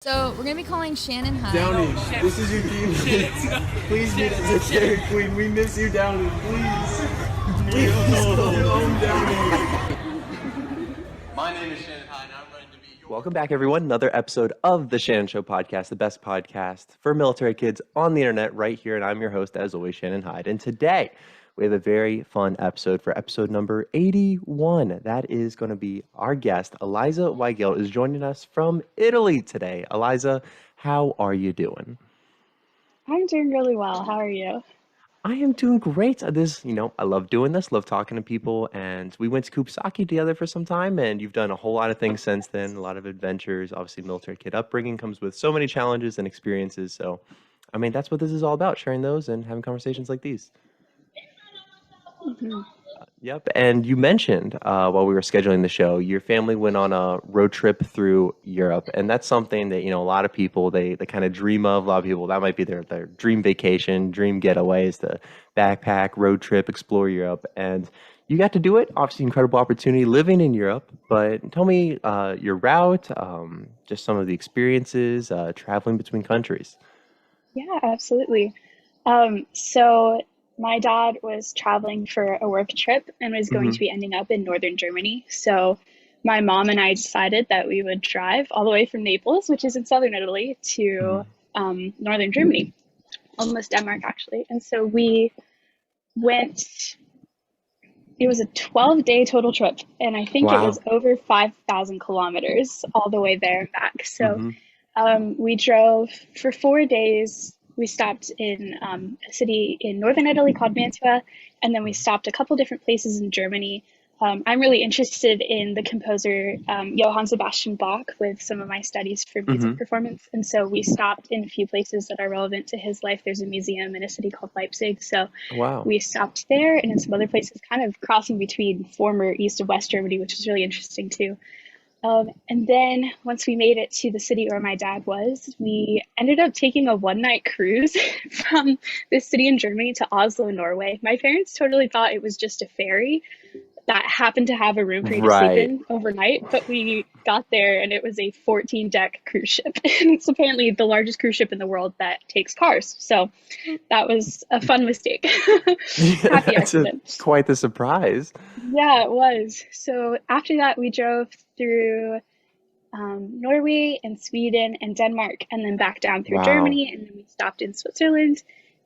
So we're gonna be calling Shannon High. Downey, this is your team. Please meet us at Dairy Queen. We miss you, Downey. Please. Please come home, Downey. My name is Shannon High, and I'm going to be your... Welcome back, everyone. Another episode of the Shannon Show podcast, the best podcast for military kids on the internet right here. And I'm your host, as always, Shannon Hyde. And today we have a very fun episode for episode number 81. That is going to be our guest, Eliza Weigelt, is joining us from Italy today. Eliza, how are you doing? I'm doing really well. How are you? I am doing great. I love doing this, love talking to people, and we went to Kubasaki together for some time, and you've done a whole lot of things since then, a lot of adventures. Obviously, military kid upbringing comes with so many challenges and experiences, so, that's what this is all about, sharing those and having conversations like these. Mm-hmm. Yep, and you mentioned while we were scheduling the show, your family went on a road trip through Europe, and that's something that, a lot of people, they kind of dream of. A lot of people, that might be their dream vacation, dream getaway is to backpack, road trip, explore Europe, and you got to do it. Obviously, incredible opportunity living in Europe, but tell me your route, just some of the experiences, traveling between countries. Yeah, absolutely. So my dad was traveling for a work trip and was going to be ending up in northern Germany. So my mom and I decided that we would drive all the way from Naples, which is in southern Italy, to northern Germany, almost Denmark, actually. And so we went. It was a 12-day total trip, and I think it was over 5,000 kilometers all the way there and back. So we drove for 4 days. We stopped in a city in northern Italy called Mantua, and then we stopped a couple different places in Germany. I'm really interested in the composer Johann Sebastian Bach with some of my studies for music performance, and so we stopped in a few places that are relevant to his life. There's a museum in a city called Leipzig, so we stopped there, and in some other places kind of crossing between former East and West Germany, which was really interesting too. And then once we made it to the city where my dad was, we ended up taking a one-night cruise from this city in Germany to Oslo, Norway. My parents totally thought it was just a ferry that happened to have a room for you to sleep in overnight, but we got there and it was a 14-deck cruise ship. And it's apparently the largest cruise ship in the world that takes cars. So that was a fun mistake. Happy accident. Quite the surprise. Yeah, it was. So after that, we drove through Norway and Sweden and Denmark, and then back down through Germany, and then we stopped in Switzerland,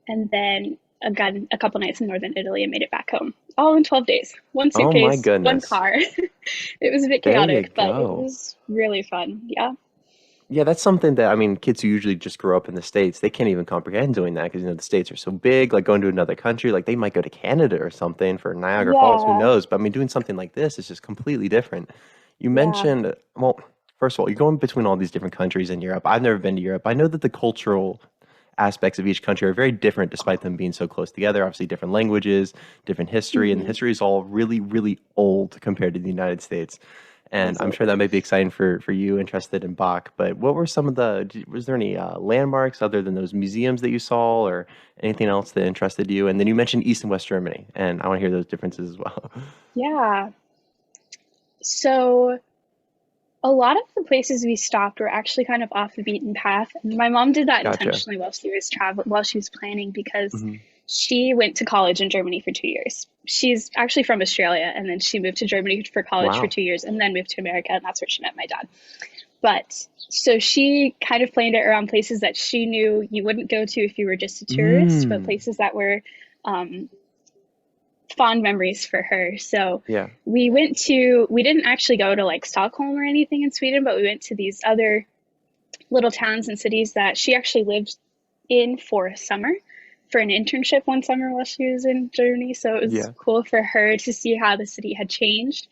and then again a couple nights in northern Italy and made it back home. All in 12 days. One suitcase, one car. It was a bit chaotic, but it was really fun. Yeah. Yeah, that's something that, kids who usually just grow up in the States, they can't even comprehend doing that because, the States are so big, like going to another country, like they might go to Canada or something for Niagara Falls, who knows? But doing something like this is just completely different. You mentioned, well, first of all, you're going between all these different countries in Europe. I've never been to Europe. I know that the cultural aspects of each country are very different despite them being so close together. Obviously, different languages, different history, and the history is all really, really old compared to the United States. And I'm sure that may be exciting for you interested in Bach. But what were was there any landmarks other than those museums that you saw or anything else that interested you? And then you mentioned East and West Germany, and I want to hear those differences as well. Yeah. So a lot of the places we stopped were actually kind of off the beaten path. And my mom did that intentionally while she was planning, because she went to college in Germany for 2 years. She's actually from Australia, and then she moved to Germany for college for 2 years, and then moved to America, and that's where she met my dad. But so she kind of planned it around places that she knew you wouldn't go to if you were just a tourist, but places that were fond memories for her. So we didn't actually go to like Stockholm or anything in Sweden, but we went to these other little towns and cities that she actually lived in for a summer, for an internship one summer while she was in Germany. So it was cool for her to see how the city had changed.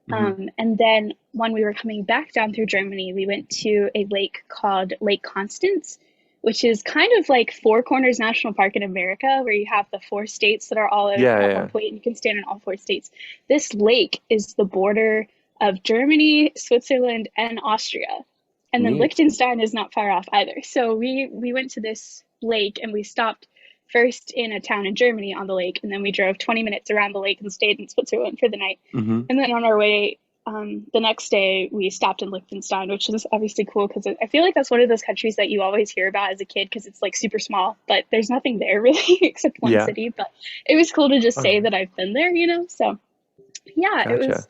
And then when we were coming back down through Germany, we went to a lake called Lake Constance, which is kind of like Four Corners National Park in America, where you have the 4 states that are all at one point, and you can stand in all 4 states. This lake is the border of Germany, Switzerland, and Austria. And then Liechtenstein is not far off either. So we went to this lake, and we stopped first in a town in Germany on the lake, and then we drove 20 minutes around the lake and stayed in Switzerland for the night. And then on our way the next day we stopped in Liechtenstein, which is obviously cool because I feel like that's one of those countries that you always hear about as a kid because it's like super small, but there's nothing there really except one Yeah. city. But it was cool to just All say right. that I've been there, you know? So yeah, Gotcha.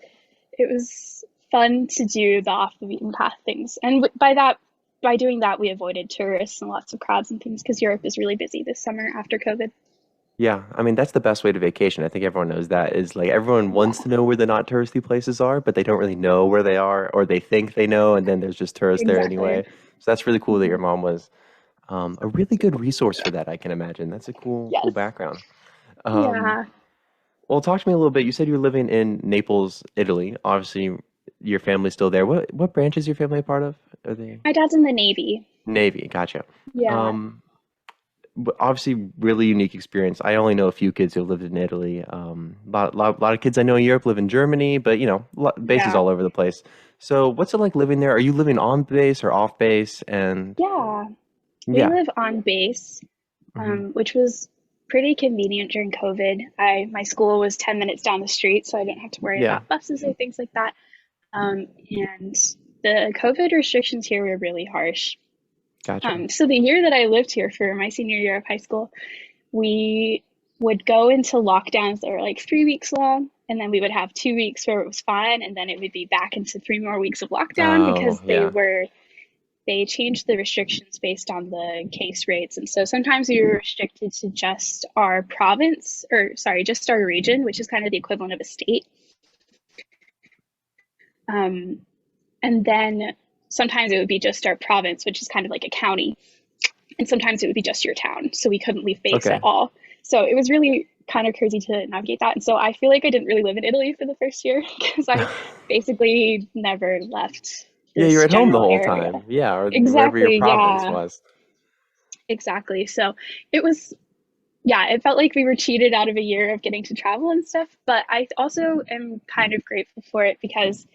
it was fun to do the off the beaten path things. And by doing that, we avoided tourists and lots of crowds and things because Europe is really busy this summer after COVID. Yeah, I mean that's the best way to vacation. I think everyone knows that is like everyone wants Yeah, to know where the not touristy places are, but they don't really know where they are, or they think they know, and then there's just tourists there exactly. anyway. So that's really cool that Hmm. your mom was a really good resource for that, I can imagine. That's a cool Yes. background. Um, Yeah. well, talk to me a little bit. You said you're living in Naples, Italy. Obviously, your family's still there. What branch is your family a part of? Are they My dad's in the Navy. Navy? Gotcha. Yeah. Um, but obviously, really unique experience. I only know a few kids who lived in Italy. Lot of kids I know in Europe live in Germany, but bases Yeah. all over the place. So, what's it like living there? Are you living on base or off base? And Yeah. We yeah. live on base, Hmm. which was pretty convenient during COVID. My school was 10 minutes down the street, so I didn't have to worry Yeah. about buses or things like that. And the COVID restrictions here were really harsh. Gotcha. So the year that I lived here for my senior year of high school, we would go into lockdowns that were like 3 weeks long, and then we would have 2 weeks where it was fine, and then it would be back into 3 more weeks of lockdown Oh, because yeah. they changed the restrictions based on the case rates. And so sometimes we were restricted to just our province, or sorry, just our region, which is kind of the equivalent of a state. Um, and then sometimes it would be just our province, which is kind of like a county. And sometimes it would be just your town. So we couldn't leave base at Okay. all. So it was really kind of crazy to navigate that. And so I feel like I didn't really live in Italy for the first year because I basically never left Yeah, you're this at home the general whole area. time. Yeah, or wherever your Exactly. province Yeah, was. exactly. So it was, yeah, it felt like we were cheated out of a year of getting to travel and stuff. But I also am kind of grateful for it because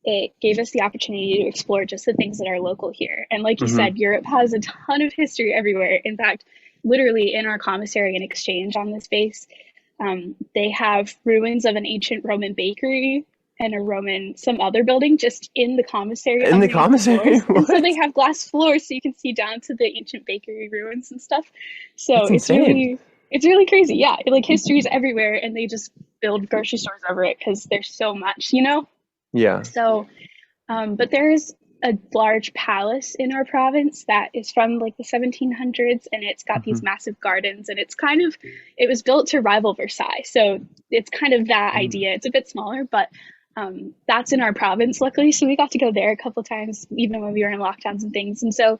it gave us the opportunity to explore just the things that are local here. And like you Hmm. said, Europe has a ton of history everywhere. In fact, literally in our commissary and exchange on this base, they have ruins of an ancient Roman bakery and a Roman some other building just in the commissary In the underneath the commissary? floors. And so they What? have glass floors so you can see down to the ancient bakery ruins and stuff. So That's insane. it's really crazy. Yeah, like history is everywhere and they just build grocery stores over it because there's so much, you know? Yeah. So but there is a large palace in our province that is from like the 1700s, and it's got these Hmm. massive gardens, and it was built to rival Versailles. So it's kind of that Mm. idea. It's a bit smaller, but that's in our province, luckily. So we got to go there a couple of times, even when we were in lockdowns and things. And so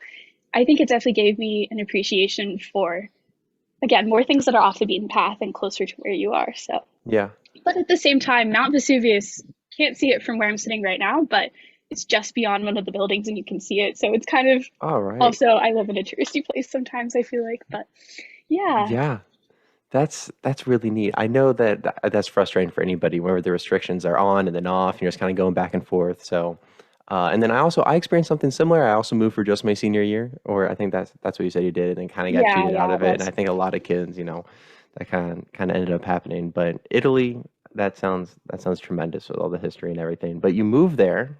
I think it definitely gave me an appreciation for, again, more things that are off the beaten path and closer to where you are. So Yeah. but at the same time, Mount Vesuvius, can't see it from where I'm sitting right now, but it's just beyond one of the buildings and you can see it. So it's kind of All right. also, I live in a touristy place sometimes, I feel like, but yeah, Yeah. That's really neat. I know that that's frustrating for anybody whenever the restrictions are on and then off, and you're just kind of going back and forth. So, and then I experienced something similar. I also moved for just my senior year, or I think that's what you said you did, and then kind of got yeah, cheated out yeah, it of it. And was. I think a lot of kids, that kind of ended up happening. But Italy, that sounds tremendous with all the history and everything. But you moved there,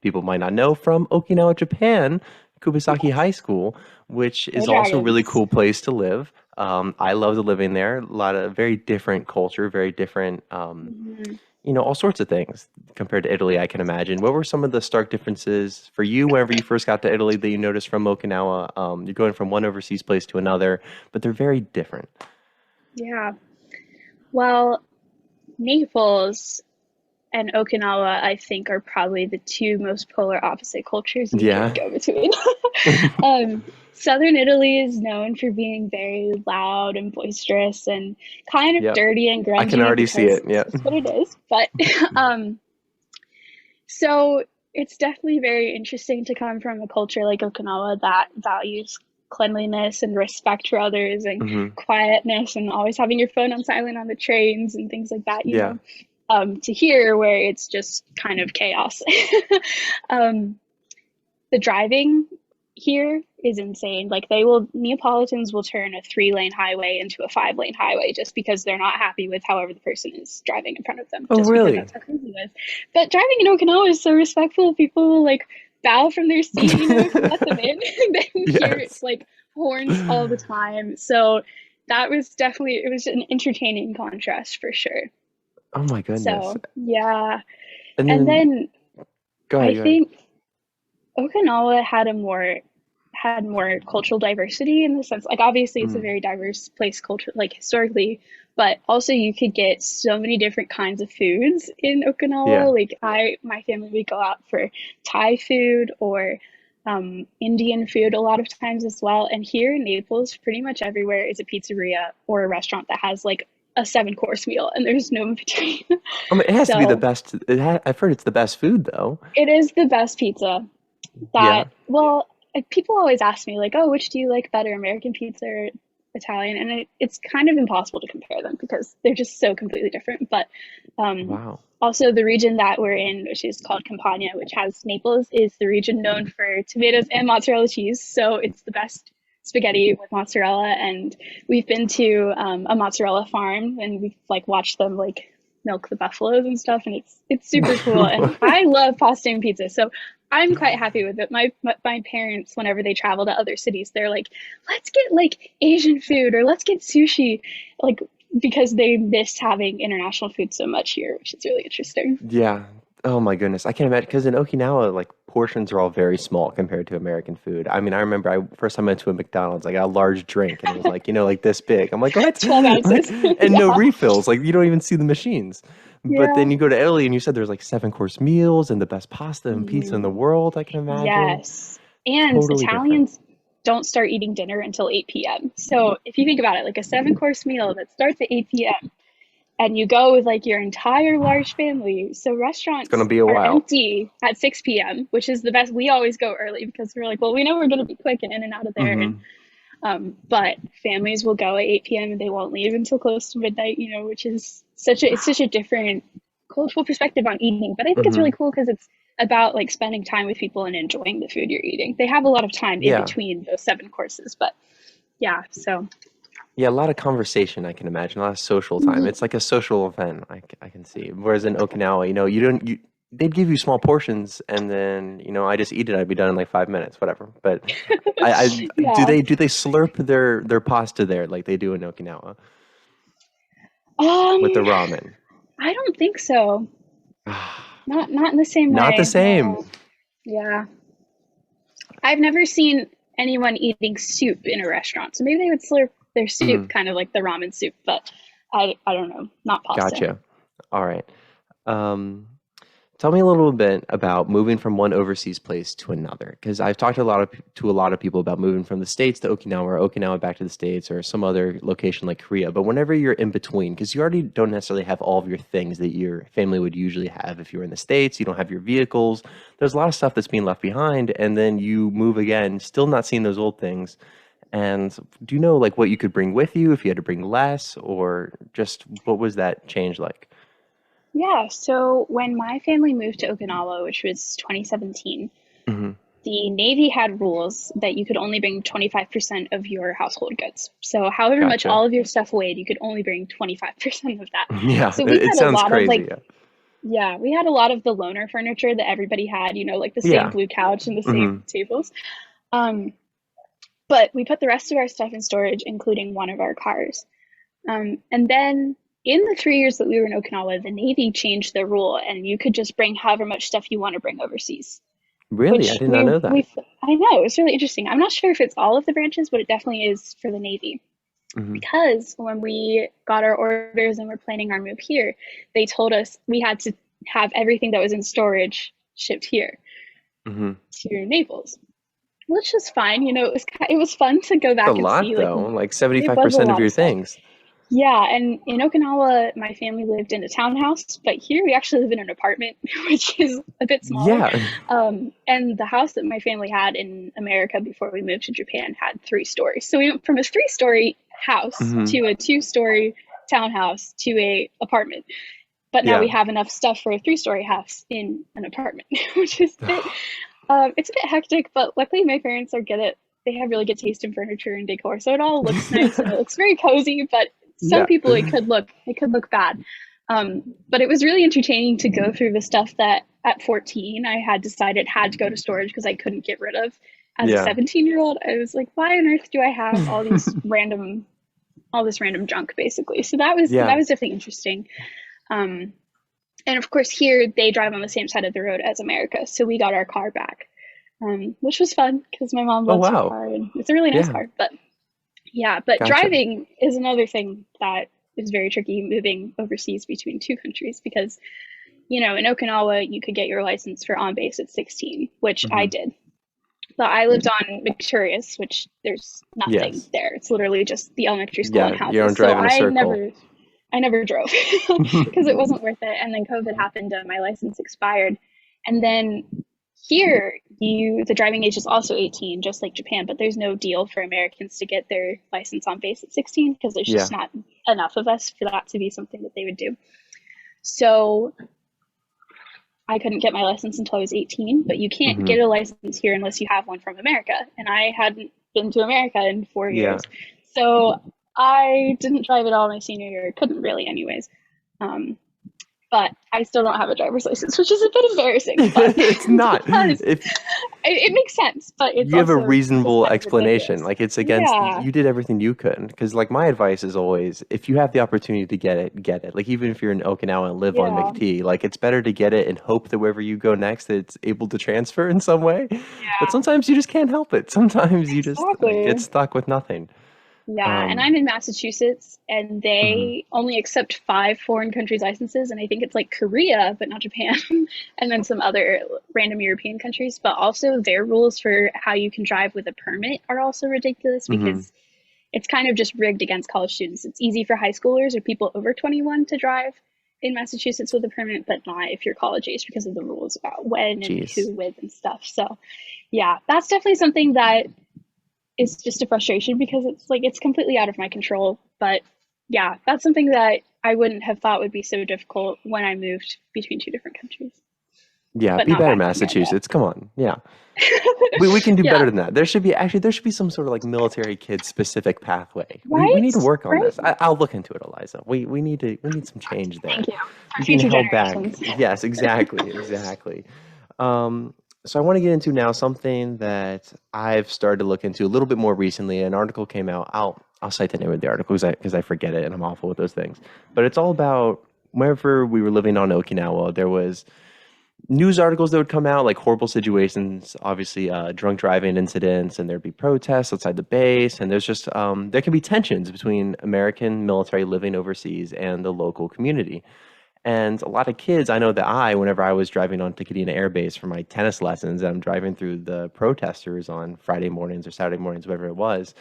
people might not know, from Okinawa, Japan, Kubasaki Yes, High School, which go is also a really Dragons. cool place to live. I loved living there. A lot of very different culture, very different, Mhm. all sorts of things compared to Italy, I can imagine. What were some of the stark differences for you whenever you first got to Italy that you noticed from Okinawa? You're going from one overseas place to another, but they're very different. Yeah. Well, Naples and Okinawa, I think, are probably the two most polar opposite cultures you could Yeah. go between. um, Southern Italy is known for being very loud and boisterous and kind of Yep. dirty and I can grungy already see because it. it's Yeah. just what it is. But um, so it's definitely very interesting to come from a culture like Okinawa that values cleanliness and respect for others and Hmm. quietness and always having your phone on silent on the trains and things like that, you Yeah. know, to here where it's just kind of chaos. um, the driving, here is insane. Like Neapolitans will turn a 3-lane highway into a 5-lane highway just because they're not happy with however the person is driving in front of them. Oh, Just because really? that's how crazy it is. But driving in Okinawa is so respectful. People will like bow from their seat, if you let them in. And then here it's Yes. like horns all the time. So that was definitely, it was an entertaining contrast for sure. Oh my goodness. So yeah. And And then then go ahead, I go ahead. think Okinawa had more cultural diversity in the sense, like obviously it's a Mm, very diverse place culture, like historically, but also you could get so many different kinds of foods in yeah. Okinawa. Like my family would go out for Thai food or Indian food a lot of times as well. And here in Naples, pretty much everywhere is a pizzeria or a restaurant that has like a 7-course meal, and there's no in between. I mean, it has to be the So best. I've heard it's the best food though. it is the best pizza. Yeah. That, well, like, people always ask me, like, oh, which do you like better, American pizza or Italian? And it's kind of impossible to compare them because they're just so completely different. But um, Wow. also, the region that we're in, which is called Campania, which has Naples, is the region known for tomatoes and mozzarella cheese. So it's the best spaghetti with mozzarella. And we've been to a mozzarella farm, and we've like watched them like milk the buffaloes and stuff, and it's super cool. And I love pasta and pizza, so I'm quite happy with it. My parents, whenever they travel to other cities, they're like, let's get like Asian food or let's get sushi, like because they miss having international food so much here, which is really interesting. Yeah. Oh my goodness. I can't imagine because in Okinawa, like portions are all very small compared to American food. I mean, I remember I first time I went to a McDonald's, I got a large drink and it was like, like this big. I'm like, what? 12 What? ounces. And no Yeah. refills. Like you don't even see the machines. But Yeah. then you go to Italy and you said there's like 7-course meals and the best pasta and pizza in the Mhm. world, I can imagine. Yes. And Totally different. Italians don't start eating dinner until 8 p.m. So if you think about it, like a 7-course meal that starts at 8 p.m. and you go with like your entire large family. So It's gonna restaurants be a are while. empty at 6 p.m., which is the best. We always go early because we're like, well, we know we're going to be quick and in and out of there. And Hmm. but families will go at 8 p.m. and they won't leave until close to midnight, which is such a different cultural perspective on eating. But I think it's Hmm. really cool because it's about like spending time with people and enjoying the food you're eating. They have a lot of time in Yeah. between those 7 courses, but yeah, so Yeah, a lot of conversation, I can imagine, a lot of social time. mhm. It's like a social event, I can see. Whereas in Okinawa, you don't they'd give you small portions and then, I just eat it, I'd be done in like 5 minutes, whatever. But I do Yeah. they slurp their pasta there like they do in Okinawa with the Um, ramen? I don't think so. Not in the same Not the way. same. No. Yeah. I've never seen anyone eating soup in a restaurant. So maybe they would slurp their soup Mm, kind of like the ramen soup, but I don't know. Not pasta. gotcha. All right. Um, Tell me a little bit about moving from one overseas place to another, because I've talked to a lot of people about moving from the States to Okinawa, or Okinawa back to the States, or some other location like Korea. But whenever you're in between, because you already don't necessarily have all of your things that your family would usually have if you're in the States, you don't have your vehicles. There's a lot of stuff that's being left behind, and then you move again, still not seeing those old things. And do you know like what you could bring with you if you had to bring less, or just what was that change like? Yeah, so when my family moved to Okinawa, which was 2017, Hmm. the Navy had rules that you could only bring 25% of your household goods. So however much Gotcha. all of your stuff weighed, you could only bring 25% of that. Yeah, So we it had a sounds lot of crazy. like, Yeah. yeah, we had a lot of the loaner furniture that everybody had, like the same Yeah. blue couch and the Hmm. same tables. Um, but we put the rest of our stuff in storage, including one of our cars. And then in the 3 years that we were in Okinawa, the Navy changed their rule, and you could just bring however much stuff you want to bring overseas. Really? I Which did not know that. I know, it's really interesting. I'm not sure if it's all of the branches, but it definitely is for the Navy. Hmm. Because when we got our orders and we're planning our move here, they told us we had to have everything that was in storage shipped here Hmm. to Naples, which was fine. It was fun to go It's a back and lot see, like, though, like it was a 75% of lot your of stuff. things. Yeah, and in Okinawa, my family lived in a townhouse, but here we actually live in an apartment, which is a bit smaller. Yeah. And the house that my family had in America before we moved to Japan had 3 stories. So we went from a 3-story house Hmm. to a 2-story townhouse to a apartment. But now we Yeah. have enough stuff for a 3-story house in an apartment, which is It's a bit hectic, but luckily my parents are good at, they have really good taste in furniture and decor. So it all looks nice and it looks very cozy, but some Yeah. people it could look bad. But it was really entertaining to go through the stuff that at 14 I had decided had to go to storage because I couldn't get rid of. As a Yeah. 17-year-old, I was like, why on earth do I have all this random junk basically? So Yeah. that was definitely interesting. Um, and of course, here they drive on the same side of the road as America, so we got our car back, which was fun because my mom Oh, loves her wow. car and it's a really nice Yeah. car. But yeah, but Gotcha. driving is another thing that is very tricky moving overseas between two countries because, in Okinawa, you could get your license for on base at 16, which I Hmm. did. But I lived on Victorious, which there's nothing Yes. there. It's literally just the elementary school and Yeah. You don't houses. So drive in a circle. I never drove because it wasn't worth it. And then COVID happened and my license expired. And then here, the driving age is also 18, just like Japan, but there's no deal for Americans to get their license on base at 16 because there's Yeah. just not enough of us for that to be something that they would do. So I couldn't get my license until I was 18, but you can't Hmm. get a license here unless you have one from America. And I hadn't been to America in 4 years. Yeah. So I didn't drive at all my senior year, couldn't really, anyways. Um, but I still don't have a driver's license, which is a bit embarrassing, but It's not. because If it makes sense, but it's you have a also just reasonable kind of explanation, ridiculous. like it's against, Yeah, you did everything you could. Because like my advice is always, if you have the opportunity to get it, get it. Like even if you're in Okinawa and live on yeah, McT, like it's better to get it and hope that wherever you go next, that it's able to transfer in some way. But yeah, sometimes you just can't help it. Sometimes you just get exactly. stuck with nothing. Yeah, and Um, I'm in Massachusetts, and mhm. they only accept 5 foreign countries' licenses, and I think it's like Korea, but not Japan, and then some other random European countries. But also, their rules for how you can drive with a permit are also ridiculous Mhm. because it's kind of just rigged against college students. It's easy for high schoolers or people over 21 to drive in Massachusetts with a permit, but not if you're college age because of the rules about when and Jeez. who with and stuff. So, yeah, that's definitely something that is just a frustration because it's like it's completely out of my control. But yeah, that's something that I wouldn't have thought would be so difficult when I moved between two different countries, Yeah, but be not better, back to America. Massachusetts. Come on. Yeah. We can do Yeah, better than that. There should be some sort of like military kid specific pathway. We need to right? work on Right? this. I'll look into it, Eliza. We need some change there. Thank you. For You're being future held back. generations. Yes, exactly, exactly. So I want to get into now something that I've started to look into a little bit more recently. An article came out. I'll cite the name of the article because I forget it and I'm awful with those things. But it's all about whenever we were living on Okinawa, there was news articles that would come out, like horrible situations, obviously drunk driving incidents, and there'd be protests outside the base, and there's just there can be tensions between American military living overseas and the local community. And a lot of kids, I know that whenever I was driving on Takadena Air Base for my tennis lessons, I'm driving through the protesters on Friday mornings or Saturday mornings, whatever it was.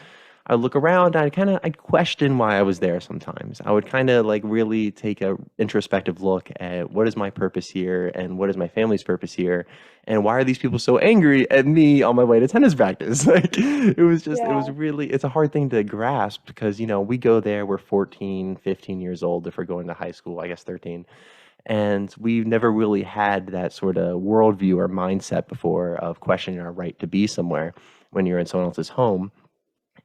I would look around and I'd question why I was there sometimes. I would kind of like really take a introspective look at what is my purpose here and what is my family's purpose here and why are these people so angry at me on my way to tennis practice? Like it was Yeah. really, it's a hard thing to grasp because, we go there, we're 14, 15 years old if we're going to high school, I guess 13. And we've never really had that sort of worldview or mindset before of questioning our right to be somewhere when you're in someone else's home.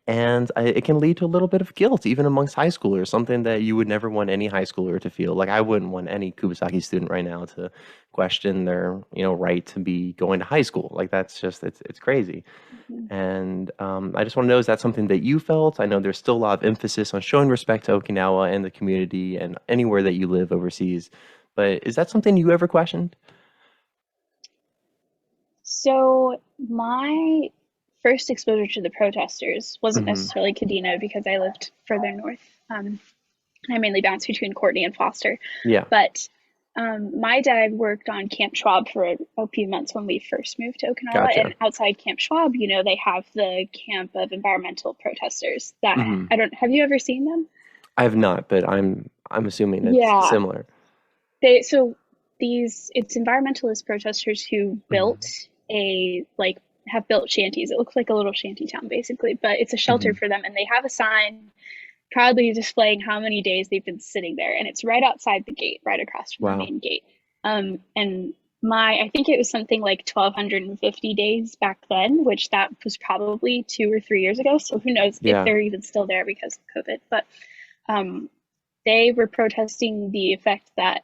And it can lead to a little bit of guilt, even amongst high schoolers, something that you would never want any high schooler to feel. Like I wouldn't want any Kubasaki student right now to question their, right to be going to high school. Like that's just, it's crazy. Mhm. And I just want to know, is that something that you felt? I know there's still a lot of emphasis on showing respect to Okinawa and the community and anywhere that you live overseas. But is that something you ever questioned? So my first exposure to the protesters wasn't Hmm. necessarily Kadena because I lived further north. Um, I mainly bounced between Courtney and Foster. Yeah. But my dad worked on Camp Schwab for a few months when we first moved to Okinawa. Gotcha. And outside Camp Schwab, they have the camp of environmental protesters that Hmm. I don't, have you ever seen them? I have not, but I'm assuming it's Yeah. similar. So it's environmentalist protesters who Hmm. have built shanties. It looks like a little shanty town basically, but it's a shelter Hmm. for them and they have a sign proudly displaying how many days they've been sitting there, and it's right outside the gate, right across from the Wow. main gate. And I think it was something like 1,250 days back then, which that was probably 2 or 3 years ago. So who knows if Yeah. they're even still there because of COVID. But um, they were protesting the effect that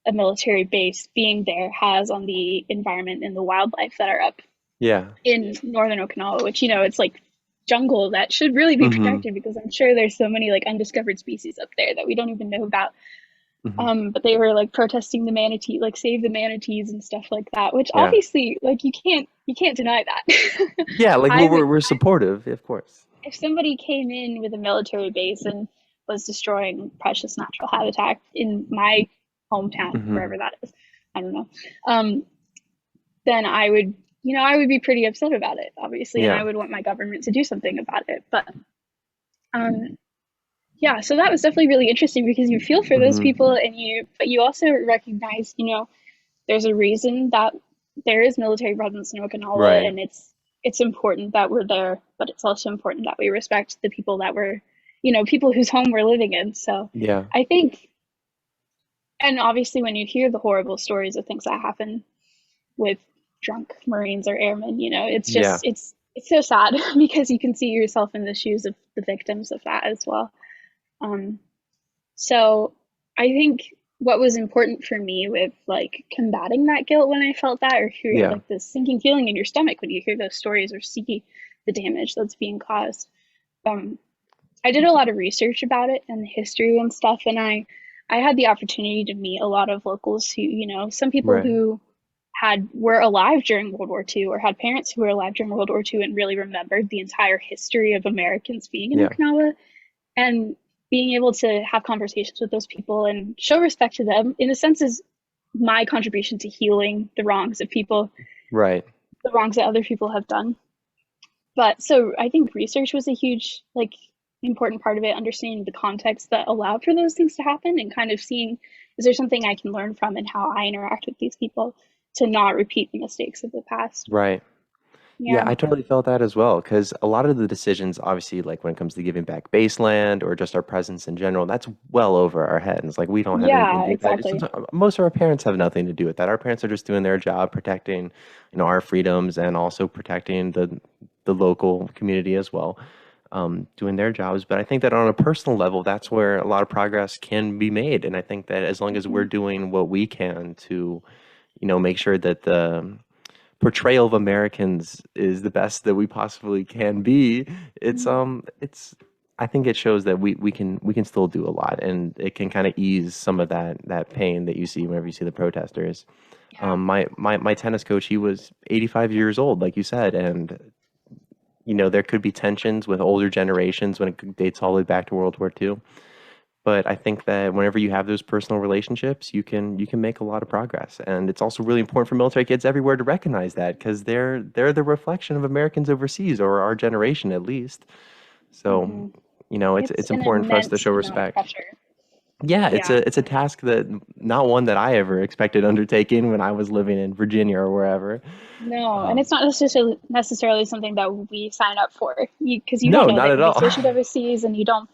a military base being there has on the environment and the wildlife that are up Yeah. in northern Okinawa, which, it's like jungle that should really be Hmm. protected because I'm sure there's so many like undiscovered species up there that we don't even know about. Hmm. But they were like protesting the manatee, like save the manatees and stuff like that, which Yeah. obviously like you can't deny that. Yeah, like I would we're supportive, of course. if somebody came in with a military base and was destroying precious natural habitat in my hometown, Hmm. wherever that is, I don't know, um, then I would be pretty upset about it, obviously, and I Yeah. would want my government to do something about it. But um, yeah, so that was definitely really interesting because you feel for those Hmm. people, but you also recognize, there's a reason that there is military presence in Okinawa, Right. and it's important that we're there, but it's also important that we respect the people that we're, people whose home we're living in. So Yeah. I think, and obviously when you hear the horrible stories of things that happen with drunk Marines or airmen, it's Yeah. just it's so sad because you can see yourself in the shoes of the victims of that as well. Um, so I think what was important for me with like combating that guilt when I felt that, or hear Yeah. like this sinking feeling in your stomach when you hear those stories or see the damage that's being caused. Um, I did a lot of research about it and the history and stuff, and I had the opportunity to meet a lot of locals who, some people Right. who were alive during World War II or had parents who were alive during World War II and really remembered the entire history of Americans being in Yeah. Okinawa, and being able to have conversations with those people and show respect to them in a sense is my contribution to healing Right. the wrongs that other people have done. But so I think research was a huge like important part of it, understanding the context that allowed for those things to happen and kind of seeing, is there something I can learn from and how I interact with these people to not repeat the mistakes of the past. Right. Yeah, Yeah. I totally felt that as well. Because a lot of the decisions, obviously, like when it comes to giving back baseland or just our presence in general, that's well over our heads. Like we don't have anything Yeah, to do with that. exactly. Most of our parents have nothing to do with that. Our parents are just doing their job, protecting, our freedoms and also protecting the local community as well, doing their jobs. But I think that on a personal level, that's where a lot of progress can be made. And I think that as long as we're Hmm. doing what we can to, make sure that the portrayal of Americans is the best that we possibly can be, it's I think it shows that we can still do a lot, and it can kind of ease some of that pain that you see whenever you see the protesters. Yeah. My tennis coach, he was 85 years old, like you said, and there could be tensions with older generations when it dates all the way back to World War II. But I think that whenever you have those personal relationships, you can make a lot of progress, and it's also really important for military kids everywhere to recognize that because they're the reflection of Americans overseas, or our generation at least. So, Hmm. it's It's it's an important for us to immense show amount of respect. pressure. Yeah, it's Yeah. a task that not one that I ever expected undertaking when I was living in Virginia or wherever. No, and Um, it's not necessarily something that we sign up for because you don't no, know not that at you'll be all. stationed overseas, and you don't.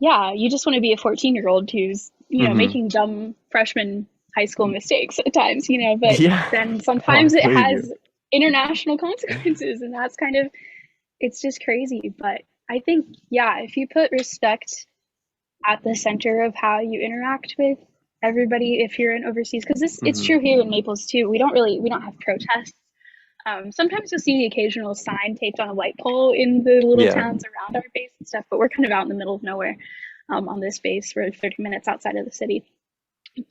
Yeah, you just want to be a 14-year-old who's Hmm. making dumb freshman high school mistakes at times, but Yeah. then Oh, I sometimes it believe you. has international consequences, and that's kind of it's just crazy. But I think yeah, if you put respect at the center of how you interact with everybody if you're in overseas, because it's Hmm. true here in Naples too. We don't have protests. Sometimes you'll see the occasional sign taped on a light pole in the little Yeah. towns around our base and stuff, but we're kind of out in the middle of nowhere on this base. We're 30 minutes outside of the city.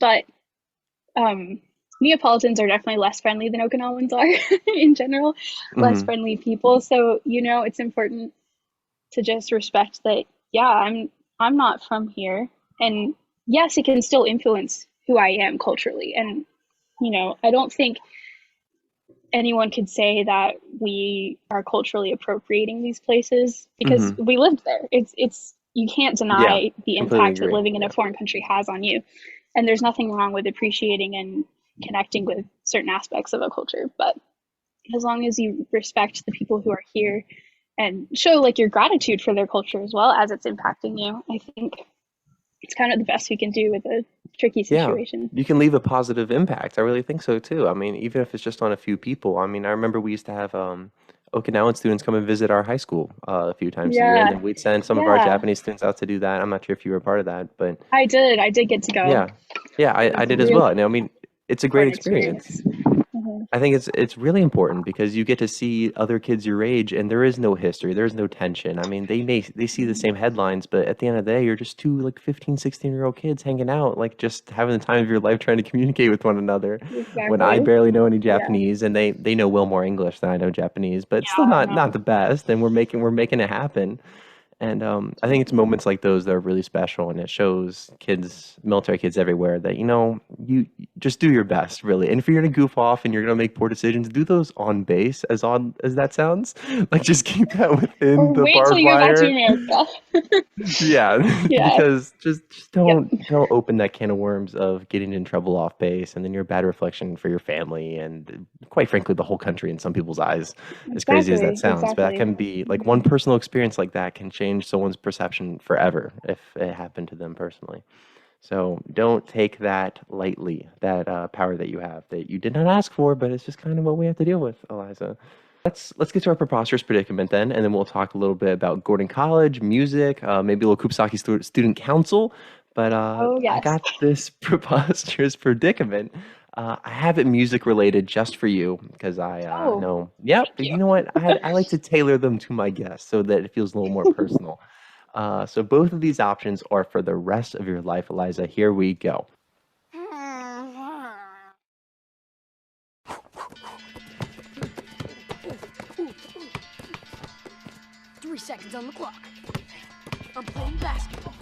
But um, Neapolitans are definitely less friendly than Okinawans are in general, less Hmm. friendly people. So, it's important to just respect that, yeah, I'm not from here. And yes, it can still influence who I am culturally. And, I don't think anyone could say that we are culturally appropriating these places because Hmm. we lived there. It's you can't Yeah, deny the completely impact that agree. living in a foreign country has on you. And there's nothing wrong with appreciating and connecting with certain aspects of a culture, but as long as you respect the people who are here and show like your gratitude for their culture as well as it's impacting you, I think it's kind of the best we can do with a tricky Yeah, situation. you can leave a positive impact. I really think so too. I mean, even if it's just on a few people. I mean, I remember we used to have Okinawan students come and visit our high school a few times a year, and Yeah, then we'd send some of our yeah, Japanese students out to do that. I'm not sure if you were a part of that, but I did get to go. yeah, yeah, It I was a did as really well. And I mean, it's a great fun experience. experience. Mhm. I think it's really important because you get to see other kids your age, and there is no history, there's no tension. I mean, they see the same headlines, but at the end of the day, you're just two like 15, 16-year-old kids hanging out, like just having the time of your life trying to communicate with one another. When I Exactly. barely know any Yeah. Japanese, and they know well more English than I know Japanese, but it's still Yeah, I not know. the best, and we're making it happen. And I think it's moments like those that are really special, and it shows kids, military kids everywhere, that you just do your best, really. And if you're gonna goof off and you're gonna make poor decisions, do those on base. As odd as that sounds, like just keep that within Or the wait till barbed you go back to wire. America. Yeah, Yeah. because just Yep. don't open that can of worms of getting in trouble off base, and then you're a bad reflection for your family and quite frankly the whole country in some people's eyes. As crazy as that Exactly. sounds, but that Exactly. can be like Mhm. one personal experience like that can change someone's perception forever if it happened to them personally. So don't take that lightly, that power that you have that you did not ask for, but it's just kind of what we have to deal with, Eliza. Let's get to our preposterous predicament then we'll talk a little bit about Gordon College, music, maybe a little Kubasaki Student Council. But Oh I yes. got this preposterous predicament. I have it music related just for you because I Oh, know. Yep, thank you know what? I like to tailor them to my guests so that it feels a little more personal. So both of these options are for the rest of your life, Eliza. Here we go. Ooh, 3 seconds on the clock. I'm playing basketball.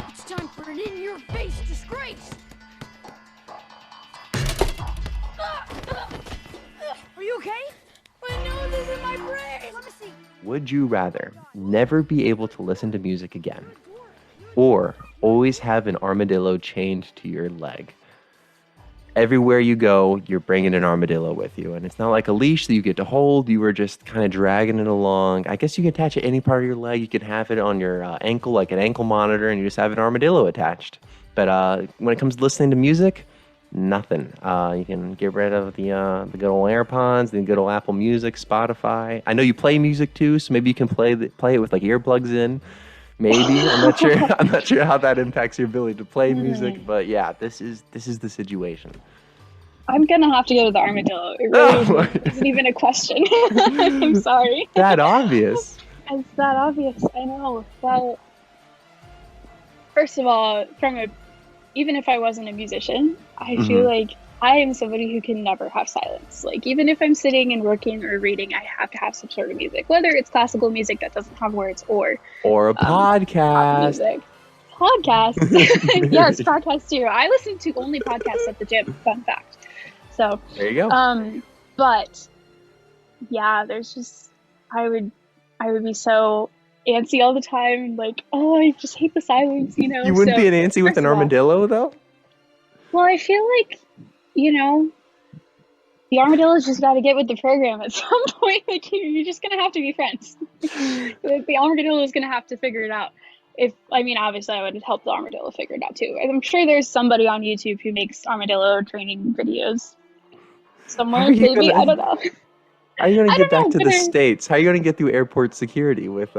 It's time for an in-your-face disgrace. Are you okay? My nose is in my brain. Let me see. Would you rather never be able to listen to music again or always have an armadillo chained to your leg? Everywhere you go, you're bringing an armadillo with you. And it's not like a leash that you get to hold. You were just kind of dragging it along. I guess you could attach it any part of your leg. You could have it on your ankle, like an ankle monitor, and you just have an armadillo attached. But when it comes to listening to music, nothing. You can get rid of the good old AirPods, the good old Apple Music, Spotify. I know you play music too, so maybe you can play it with like earplugs in. Maybe I'm not sure. I'm not sure how that impacts your ability to play music, but yeah, this is the situation. I'm gonna have to go to the armadillo. It really Oh, isn't even a question. I'm sorry. that obvious. It's that obvious. I know. Well, first of all, even if I wasn't a musician, I feel Hmm. like I am somebody who can never have silence. Like even if I'm sitting and working or reading, I have to have some sort of music, whether it's classical music that doesn't have words or Or a pop podcast. music. Podcasts. Yes, podcasts too. I listen to only podcasts at the gym. Fun fact. So, There you go. but yeah, there's just I would be so antsy all the time, like, oh, I just hate the silence, you know. You wouldn't be So an Nancy with first an of all, armadillo, though? well, I feel like, you know, the armadillo's just got to get with the program at some point. Like you're just gonna have to be friends. The armadillo is gonna have to figure it out. I mean, obviously, I would help the armadillo figure it out too. I'm sure there's somebody on YouTube who makes armadillo training videos How somewhere. are you Maybe I gonna don't know. How are you gonna I get back don't to know. the States? How are you gonna get through airport security with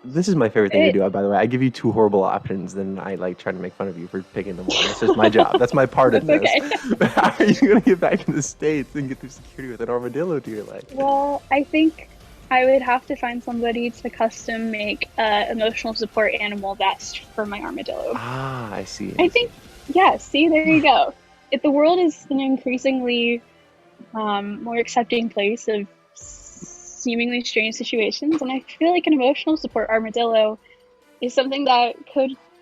this is my favorite thing to It, do, by the way. I give you two horrible options, then I like try to make fun of you for picking them one. That's just my job. That's my part in it's this. okay. But how are you gonna get back to the States and get through security with an armadillo to your leg? Well, I think I would have to find somebody to custom make emotional support animal vest for my armadillo. Ah, I see. I think, yeah, see, there you go. If the world is an increasingly more accepting place of seemingly strange situations, and I feel like an emotional support armadillo is something that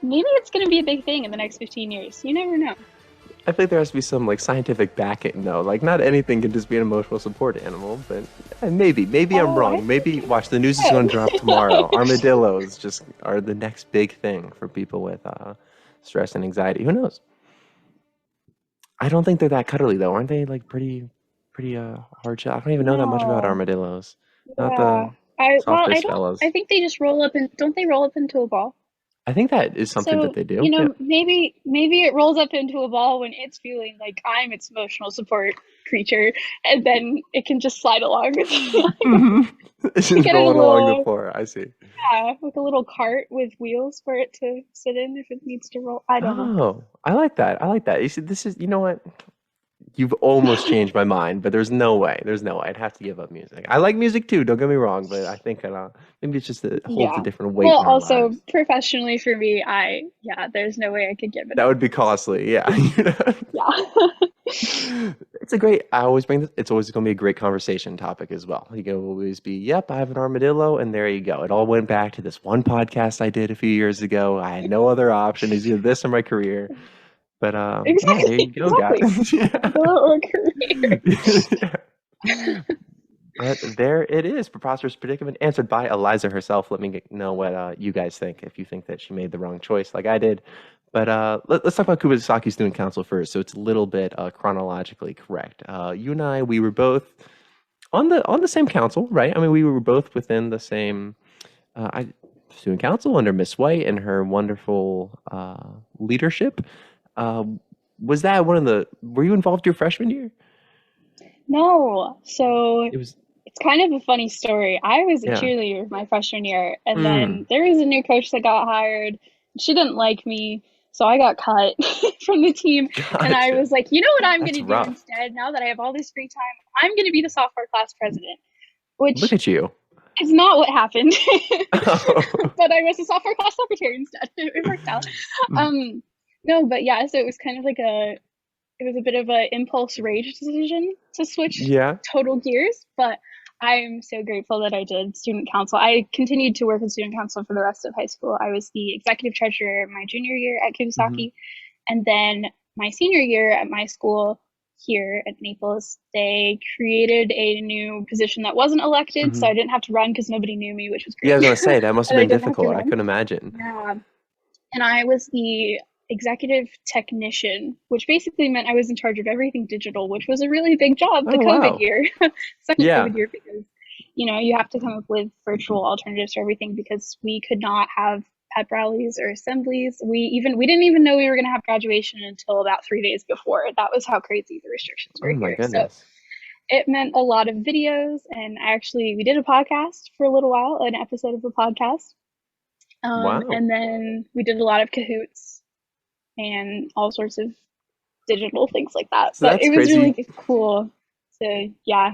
maybe it's going to be a big thing in the next 15 years. You never know. I think there has to be some like scientific backing though. Like not anything can just be an emotional support animal, but maybe I'm Oh, I wrong. Maybe think watch the news is going so. to drop tomorrow. Armadillos just are the next big thing for people with stress and anxiety. Who knows? I don't think they're that cuddly though, aren't they? Like pretty hard shell. I don't even know that much about No, armadillos. Not yeah. the Soft I ice don't. fellows. I think they just roll up and don't they roll up into a ball? I think that is something that So, they do. Yeah. maybe it rolls up into a ball when it's feeling like I'm its emotional support creature, and then it can just slide along with me. It's To just get a rolling along the little, floor. I see. yeah, like a little cart with wheels for it to sit in if it needs to roll. I don't know. Oh, I like that. I like that. You see, this is, you know what? You've almost changed my mind, but there's no way. There's no way. I'd have to give up music. I like music too, don't get me wrong, but I think maybe it's just it holds a Yeah. different weight Well, in our also lives. professionally for me, there's no way I could give it That up. would be costly. Yeah. Yeah. It's a great, I always bring this, it's always going to be a great conversation topic as well. You can always be, yep, I have an armadillo, and there you go. It all went back to this one podcast I did a few years ago. I had no other option. It's either this or my career. But yeah, there Exactly. you go, Exactly. guys. Yeah. Armadillo or career. Yeah. But there it is. Preposterous predicament answered by Eliza herself. Let me know what you guys think, if you think that she made the wrong choice like I did. But let's talk about Kubasaki Student Council first. So it's a little bit chronologically correct. You and I, we were both on the same council, right? I mean, we were both within the same student council under Miss White and her wonderful leadership. Uh, was that one of the? Were you involved your freshman year? No. So It was. it's kind of a funny story. I was a Yeah. cheerleader my freshman year, and Mm, then there was a new coach that got hired. She didn't like me, so I got cut from the team. And I gotcha. was like, you know what I'm That's going to do rough. instead? Now that I have all this free time, I'm going to be the sophomore class president, Look which at you. is not what happened. Oh. But I was a sophomore class secretary instead. It worked out. Um, no, but yeah, so it was kind of like it was a bit of an impulse rage decision to switch Yeah. total gears, but I'm so grateful that I did student council. I continued to work in student council for the rest of high school. I was the executive treasurer my junior year at Hmm. Kubasaki, and then my senior year at my school here at Naples, they created a new position that wasn't elected, so Hmm. I didn't have to run because nobody knew me, which was Yeah, I great. was gonna say that must have And I been didn't have to difficult. I run. couldn't imagine. Yeah, and I was the executive technician, which basically meant I was in charge of everything digital, which was a really big job the Oh COVID wow. year, second Yeah. COVID year, because you have to come up with virtual alternatives for everything because we could not have pep rallies or assemblies. We didn't even know we were going to have graduation until about 3 days before. That was how crazy the restrictions were Oh my here. So goodness. it meant a lot of videos, and actually we did a podcast for a little while, an episode of a podcast. Wow. And then we did a lot of Cahoots and all sorts of digital things like that. So But that's it was crazy. really cool. So yeah,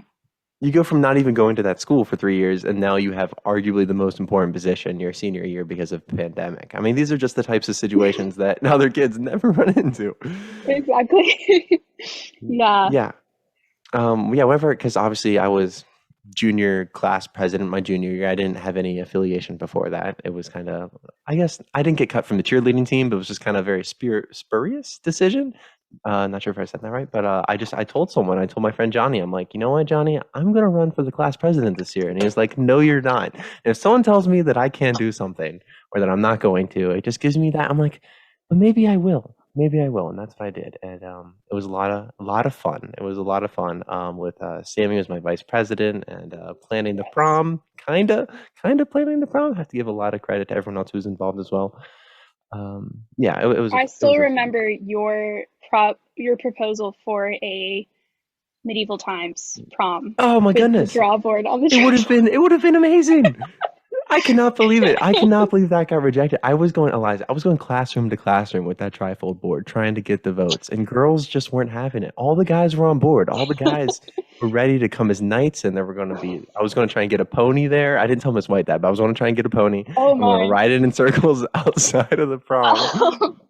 You go from not even going to that school for 3 years, and now you have arguably the most important position your senior year because of the pandemic. I mean, these are just the types of situations that other kids never run into. exactly. Yeah. Yeah. Yeah, whatever, because obviously I was junior class president my junior year. I didn't have any affiliation before that. It was kind of, I guess, I didn't get cut from the cheerleading team, but it was just kind of a very spurious decision. Not sure if I said that right, but I told someone, I told my friend Johnny, I'm like, you know what, Johnny, I'm gonna run for the class president this year. And he was like, no, you're not. And if someone tells me that I can't do something or that I'm not going to, it just gives me that. I'm like, but maybe I will. Maybe I will, and that's what I did. And it was a lot of fun. It was a lot of fun with Sammy as my vice president and planning the prom, kind of planning the prom. I have to give a lot of credit to everyone else who's involved as well. Yeah, I it still was a fun. remember your proposal for a medieval times prom Oh my with the goodness, draw board on the it chalkboard. would have been amazing. I cannot believe it. I cannot believe that got rejected. Eliza, I was going classroom to classroom with that trifold board trying to get the votes, and girls just weren't having it. All the guys were on board. All the guys were ready to come as knights, and there were going to be, I was going to try and get a pony there. I didn't tell Miss White that, but I was going to try and get a pony, Oh and we're going to my. ride it in circles outside of the prom.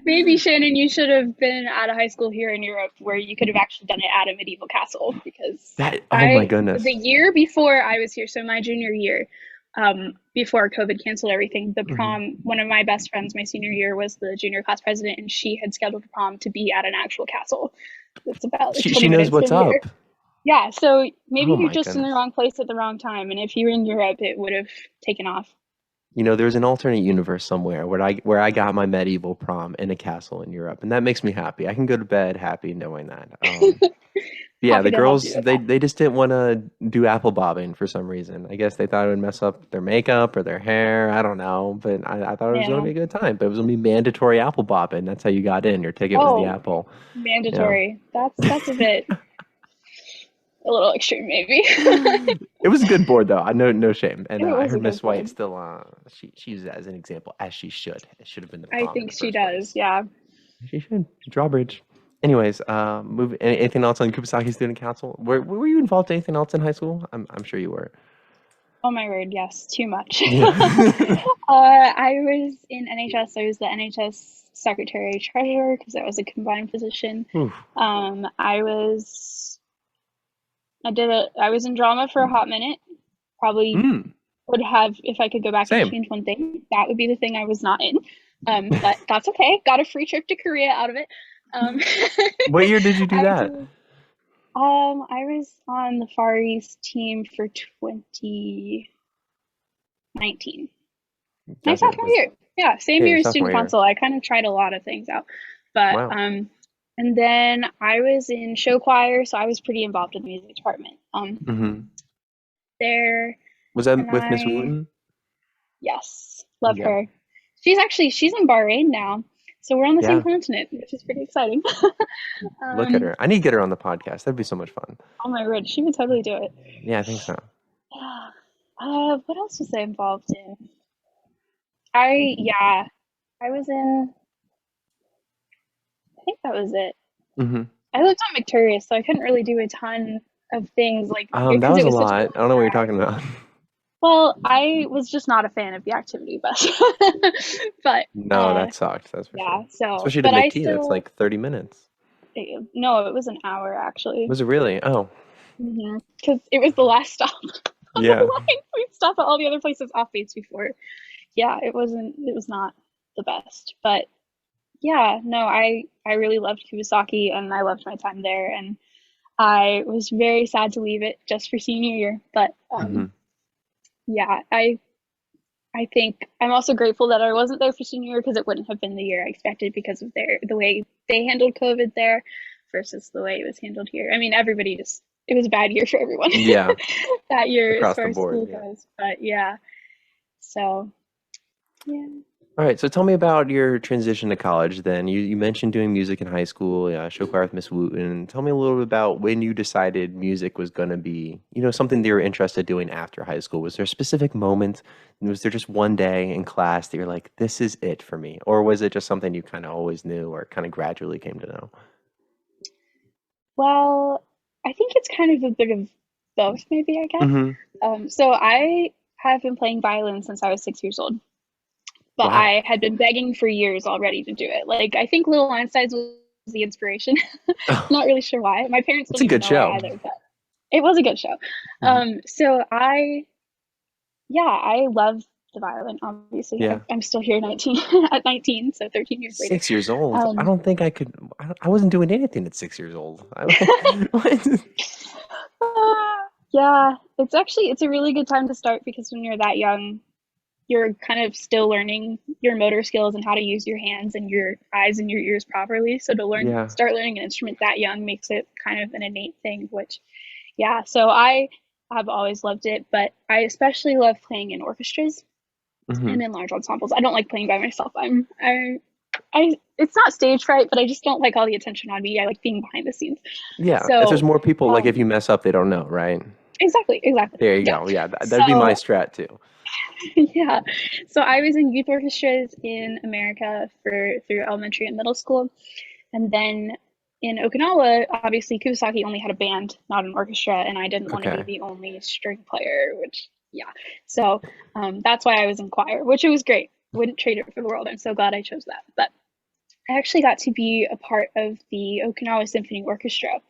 Maybe Shannon, you should have been at a high school here in Europe where you could have actually done it at a medieval castle because Oh my the goodness. year before I was here, so my junior year, before COVID canceled everything, the Hmm. prom, one of my best friends my senior year was the junior class president, and she had scheduled a prom to be at an actual castle. It's about like She 20 knows minutes what's from here. up. Yeah, so maybe Oh you're my just in the goodness. wrong place at the wrong time, and if you were in Europe, it would have taken off. There's an alternate universe somewhere where I got my medieval prom in a castle in Europe, and that makes me happy. I can go to bed happy knowing that. Yeah, the Happy to help you girls with they just didn't want to do apple bobbing for some reason. I guess they thought it would mess up their makeup or their hair. I don't know, but I thought it was going to Yeah. be a good time. But it was going to be mandatory apple bobbing. That's how you got in. Your ticket was the Oh, apple. Yeah. mandatory. That's a bit a little extreme, maybe. It was a good board though. I no shame. And It I was a heard good Miss White board. still she used it as an example as she should. It should have been the I prom in think the she first does. place. Yeah. She should. Drawbridge. Anyways, anything else on Kubasaki Student Council? Were you involved in anything else in high school? I'm sure you were. Oh my word, yes, too much. Yeah. I was in NHS. I was the NHS secretary treasurer because that was a combined position. Oof. I was in drama for a hot minute. Probably Mm, would have, if I could go back and same. change one thing, that would be the thing I was not in. But that's okay. Got a free trip to Korea out of it. Um, What year did you do I that? did. I was on the Far East team for 2019. My Gotcha. sophomore year. Yeah, same Yeah, year your as sophomore student year. council. I kind of tried a lot of things out. But Wow. and then I was in show choir, so I was pretty involved in the music department. Hmm. There Was that and with Miss Wooten? yes, love Yeah. her. She's in Bahrain now. So we're on the same Yeah. continent, which is pretty exciting. Look at um, her. I need to get her on the podcast. That'd be so much fun. oh my word, she would totally do it. Yeah, I think so. Yeah. What else was I involved in? I was in I think that was it. Hmm. I lived on Victoria, so I couldn't really do a ton of things like That because was it a was such a lot. I don't know what you're talking about. well, I was just not a fan of the activity bus. But No, that sucked. That's for sure. yeah, so Especially to but I McT, that's still like 30 minutes. no, it was an hour actually. Was it really? Oh, Because it was the last stop on the yeah. line. We'd stop at all the other places off base before. Yeah, it was not the best. But yeah, no, I really loved Kubasaki and I loved my time there and I was very sad to leave it just for senior year. But Hmm. yeah, I think I'm also grateful that I wasn't there for senior year because it wouldn't have been the year I expected because of the way they handled COVID there versus the way it was handled here. I mean, everybody just it was a bad year for everyone Yeah, that year as across far the as school board. Yeah. goes. But yeah, so yeah. All right, so tell me about your transition to college then. You mentioned doing music in high school, yeah, show choir with Miss Wooten. Tell me a little bit about when you decided music was going to be, something that you were interested in doing after high school. Was there a specific moment? Was there just one day in class that you're like, this is it for me? Or was it just something you kind of always knew or kind of gradually came to know? Well, I think it's kind of a bit of both, maybe, I guess. Hmm. So I have been playing violin since I was 6 years old, but Wow. I had been begging for years already to do it. Like, I think Little Einsteins was the inspiration. Not really sure why. My parents It's don't a even good know why show. either, but it was a good show. Mhm. So I love the violin, obviously. Yeah. I'm still here 19 at 19, so 13 years later. 6 years old. I Um, don't think I could. I wasn't doing anything at 6 years old. yeah, it's a really good time to start because when you're that young, you're kind of still learning your motor skills and how to use your hands and your eyes and your ears properly. So to Yeah. start learning an instrument that young makes it kind of an innate thing, which, yeah. So I have always loved it, but I especially love playing in orchestras Hmm. and in large ensembles. I don't like playing by myself. It's not stage fright, but I just don't like all the attention on me. I like being behind the scenes. Yeah. If there's So, more people, like if um, you mess up, they don't know, right? exactly, There you yeah. go. Yeah, that'd be my So strat too. yeah. So I was in youth orchestras in America through elementary and middle school. And then in Okinawa, obviously Kubasaki only had a band, not an orchestra, and I didn't want to be Okay. the only string player, which yeah. So that's why I was in choir, which it was great. Wouldn't trade it for the world. I'm so glad I chose that. But I actually got to be a part of the Okinawa Symphony Orchestra,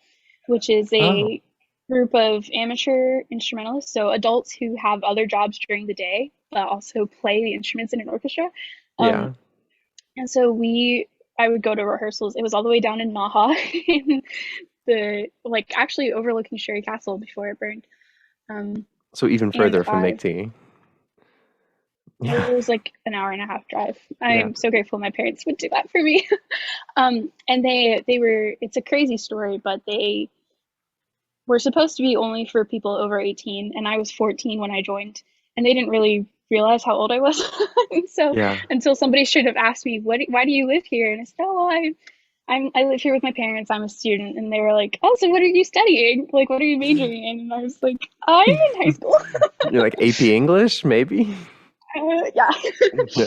which is Oh, a group of amateur instrumentalists, so adults who have other jobs during the day, but also play the instruments in an orchestra. Um, yeah. and so I would go to rehearsals. It was all the way down in Naha, in the like actually overlooking Sherry Castle before it burned. Um, So even and further from McT. Yeah. it was like an hour and a half drive. Yeah. I'm so grateful my parents would do that for me. And they were it's a crazy story, but were supposed to be only for people over 18, and I was 14 when I joined, and they didn't really realize how old I was. So Yeah. until somebody should have asked me, why do you live here? And I said, oh, well, I live here with my parents. I'm a student. And they were like, oh, so what are you studying? Like, what are you majoring in? And I was like, I'm in high school. You're like AP English, maybe? Yeah. Yeah.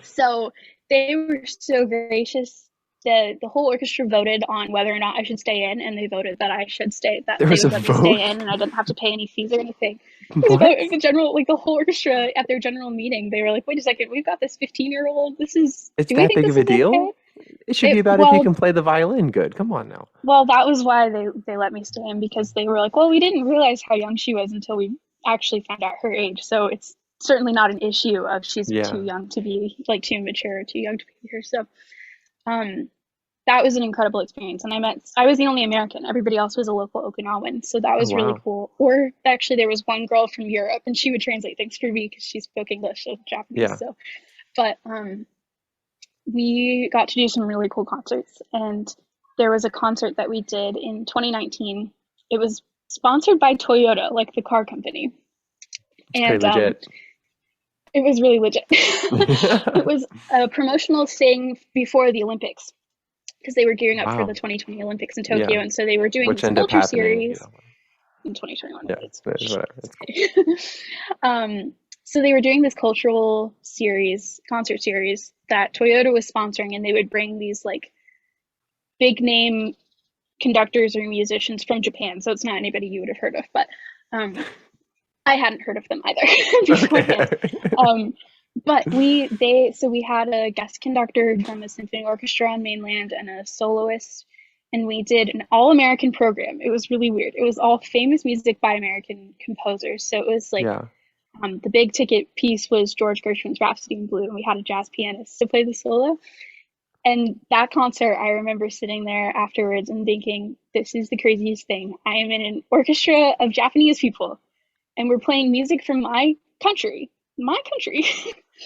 So they were so gracious. The whole orchestra voted on whether or not I should stay in, and they voted that I should stay, that There they was a would let me vote? stay in, and I didn't have to pay any fees or anything. It was a What? vote of the general, like the whole orchestra at their general meeting. They were like, wait a second, we've got this 15-year-old. It's Do we that think big this of a is okay? deal? It should be about if you Well, can play the violin good. Come on now. well, that was why they let me stay in, because they were like, well, we didn't realize how young she was until we actually found out her age. So it's certainly not an issue of she's Yeah. too young to be, like, too mature or too young to be here. So um that was an incredible experience. And I was the only American. Everybody else was a local Okinawan. So that Oh, was really wow. cool. Or actually, there was one girl from Europe, and she would translate things for me because she spoke English and Japanese. Yeah. So, but we got to do some really cool concerts. And there was a concert that we did in 2019. It was sponsored by Toyota, like the car company. It's pretty And legit. it was really legit. It was a promotional thing before the Olympics, because they were gearing up for the Wow. 2020 Olympics in Yeah. Tokyo, and so they were doing Which this ended up culture happening, you series know. in 2021. Yeah, But it's whatever. It's cool. so they were doing this cultural series, concert series that Toyota was sponsoring, and they would bring these like big name conductors or musicians from Japan. So it's not anybody you would have heard of, but I hadn't heard of them either beforehand. Okay. But we had a guest conductor from a symphony orchestra on mainland and a soloist, and we did an all-American program. It was really weird. It was all famous music by American composers. So it was like Yeah. the big ticket piece was George Gershwin's Rhapsody in Blue, and we had a jazz pianist to play the solo. And that concert, I remember sitting there afterwards and thinking, this is the craziest thing. I am in an orchestra of Japanese people, and we're playing music from my country,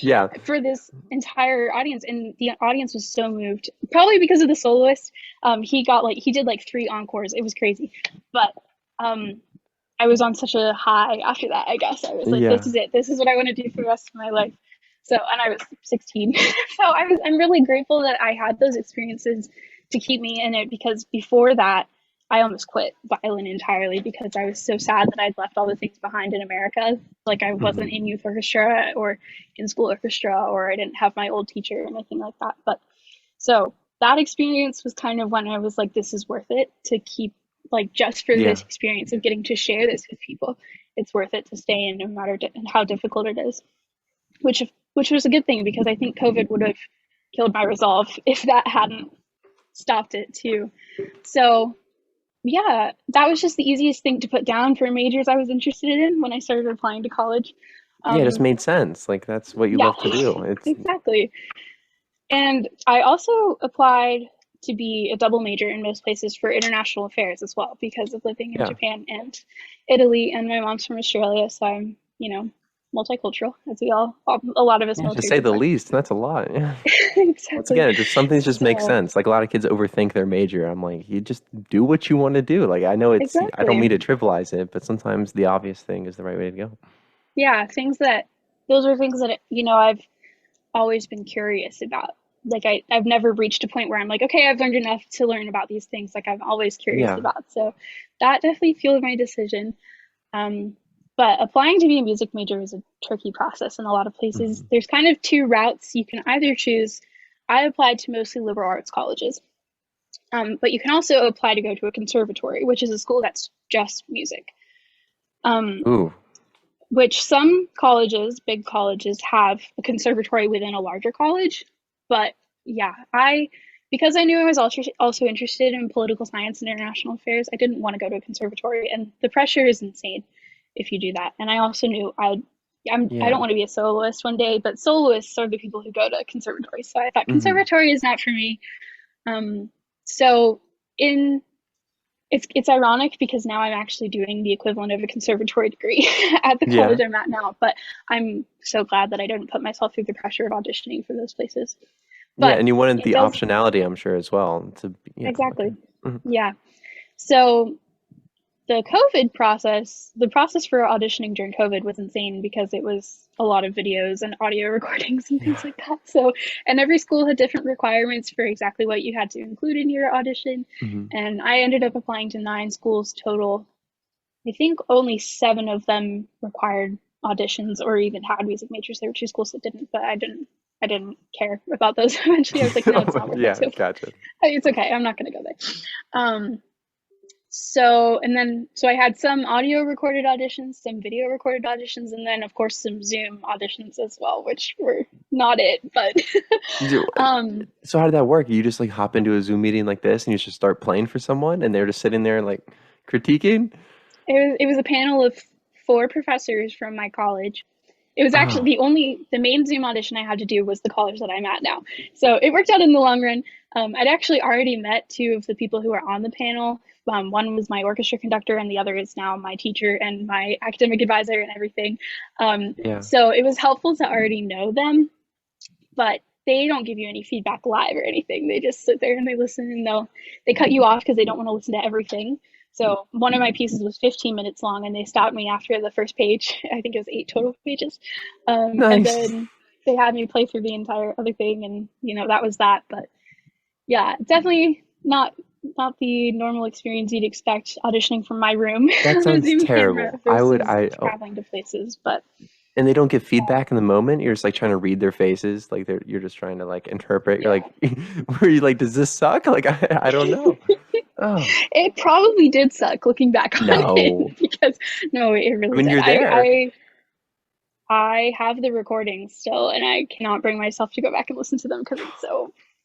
Yeah. for this entire audience. And the audience was so moved, probably because of the soloist. He did like 3 encores. It was crazy. But I was on such a high after that, I guess. I was like, Yeah. this is it. This is what I want to do for the rest of my life. So, and I was 16. So I'm really grateful that I had those experiences to keep me in it, because before that, I almost quit violin entirely because I was so sad that I'd left all the things behind in America. Like, I wasn't in youth orchestra or in school orchestra, or I didn't have my old teacher or anything like that. But so that experience was kind of when I was like, this is worth it to keep, like, just for Yeah. this experience of getting to share this with people. It's worth it to stay in, no matter how difficult it is. Which was a good thing, because I think COVID would have killed my resolve if that hadn't stopped it too. So yeah, that was just the easiest thing to put down for majors I was interested in when I started applying to college. Yeah, it just Um, made sense. Like, that's what you yeah, love to do. It's exactly. And I also applied to be a double major in most places for international affairs as well, because of living in yeah. Japan and Italy, and my mom's from Australia, so I'm, multicultural, as a lot of us Yeah, to military say the people are. least, that's a lot. Yeah. Once Exactly. again, some things just make So, sense. Like, a lot of kids overthink their major. I'm like, you just do what you want to do. Like, I know I don't mean exactly. to trivialize it, but sometimes the obvious thing is the right way to go. Yeah, those are things that, I've always been curious about. Like, I've never reached a point where I'm like, okay, I've learned enough to learn about these things. Like, I'm always curious Yeah. about. So that definitely fueled my decision. But applying to be a music major is a tricky process in a lot of places. There's kind of 2 routes you can either choose. I applied to mostly liberal arts colleges, but you can also apply to go to a conservatory, which is a school that's just music. Ooh. Which some colleges, big colleges, have a conservatory within a larger college. But yeah, because I knew I was also interested in political science and international affairs, I didn't want to go to a conservatory, and the pressure is insane if you do that. And I also knew I Yeah. don't want to be a soloist one day, but soloists are the people who go to conservatories. So I thought conservatory is not for me. So it's ironic, because now I'm actually doing the equivalent of a conservatory degree at the Yeah. college I'm at now. But I'm so glad that I didn't put myself through the pressure of auditioning for those places. Yeah, But and you wanted it the does optionality, I'm sure, as well. exactly. Okay. Yeah. So the COVID process, the process for auditioning during COVID was insane because it was a lot of videos and audio recordings and things Yeah. like that. So, and every school had different requirements for exactly what you had to include in your audition. Hmm. And I ended up applying to 9 schools total. I think only 7 of them required auditions or even had music majors. There were 2 schools that didn't, but I didn't care about those. Eventually, I was like, no, it's not worth it. Yeah, So gotcha. it's okay. I'm not going to go there. Um, so I had some audio recorded auditions, some video recorded auditions, and then of course some Zoom auditions as well, which were not it, but Do- um, So how did that work? You just like hop into a Zoom meeting like this and you just start playing for someone and they're just sitting there like critiquing? it was a panel of 4 professors from my college. It was actually Ah, the main Zoom audition I had to do was the college that I'm at now. So it worked out in the long run. I'd actually already met 2 of the people who were on the panel. One was my orchestra conductor, and the other is now my teacher and my academic advisor and everything. yeah. So it was helpful to already know them, but they don't give you any feedback live or anything. They just sit there and they listen, and they cut you off because they don't want to listen to everything. So one of my pieces was 15 minutes long, and they stopped me after the first page. I think it was 8 total pages, and Nice. then they had me play through the entire other thing, and that was that. But yeah, definitely not the normal experience you'd expect auditioning from my room That on a sounds Zoom camera terrible. versus traveling to places. But And they don't give feedback in the moment. You're just like trying to read their faces. Like you're just trying to like interpret. You're like, yeah. were you like, does this suck? Like, I don't know. Oh, It probably did suck looking back on it no. because no, it I really mean, did. you're there. I have the recordings still, and I cannot bring myself to go back and listen to them because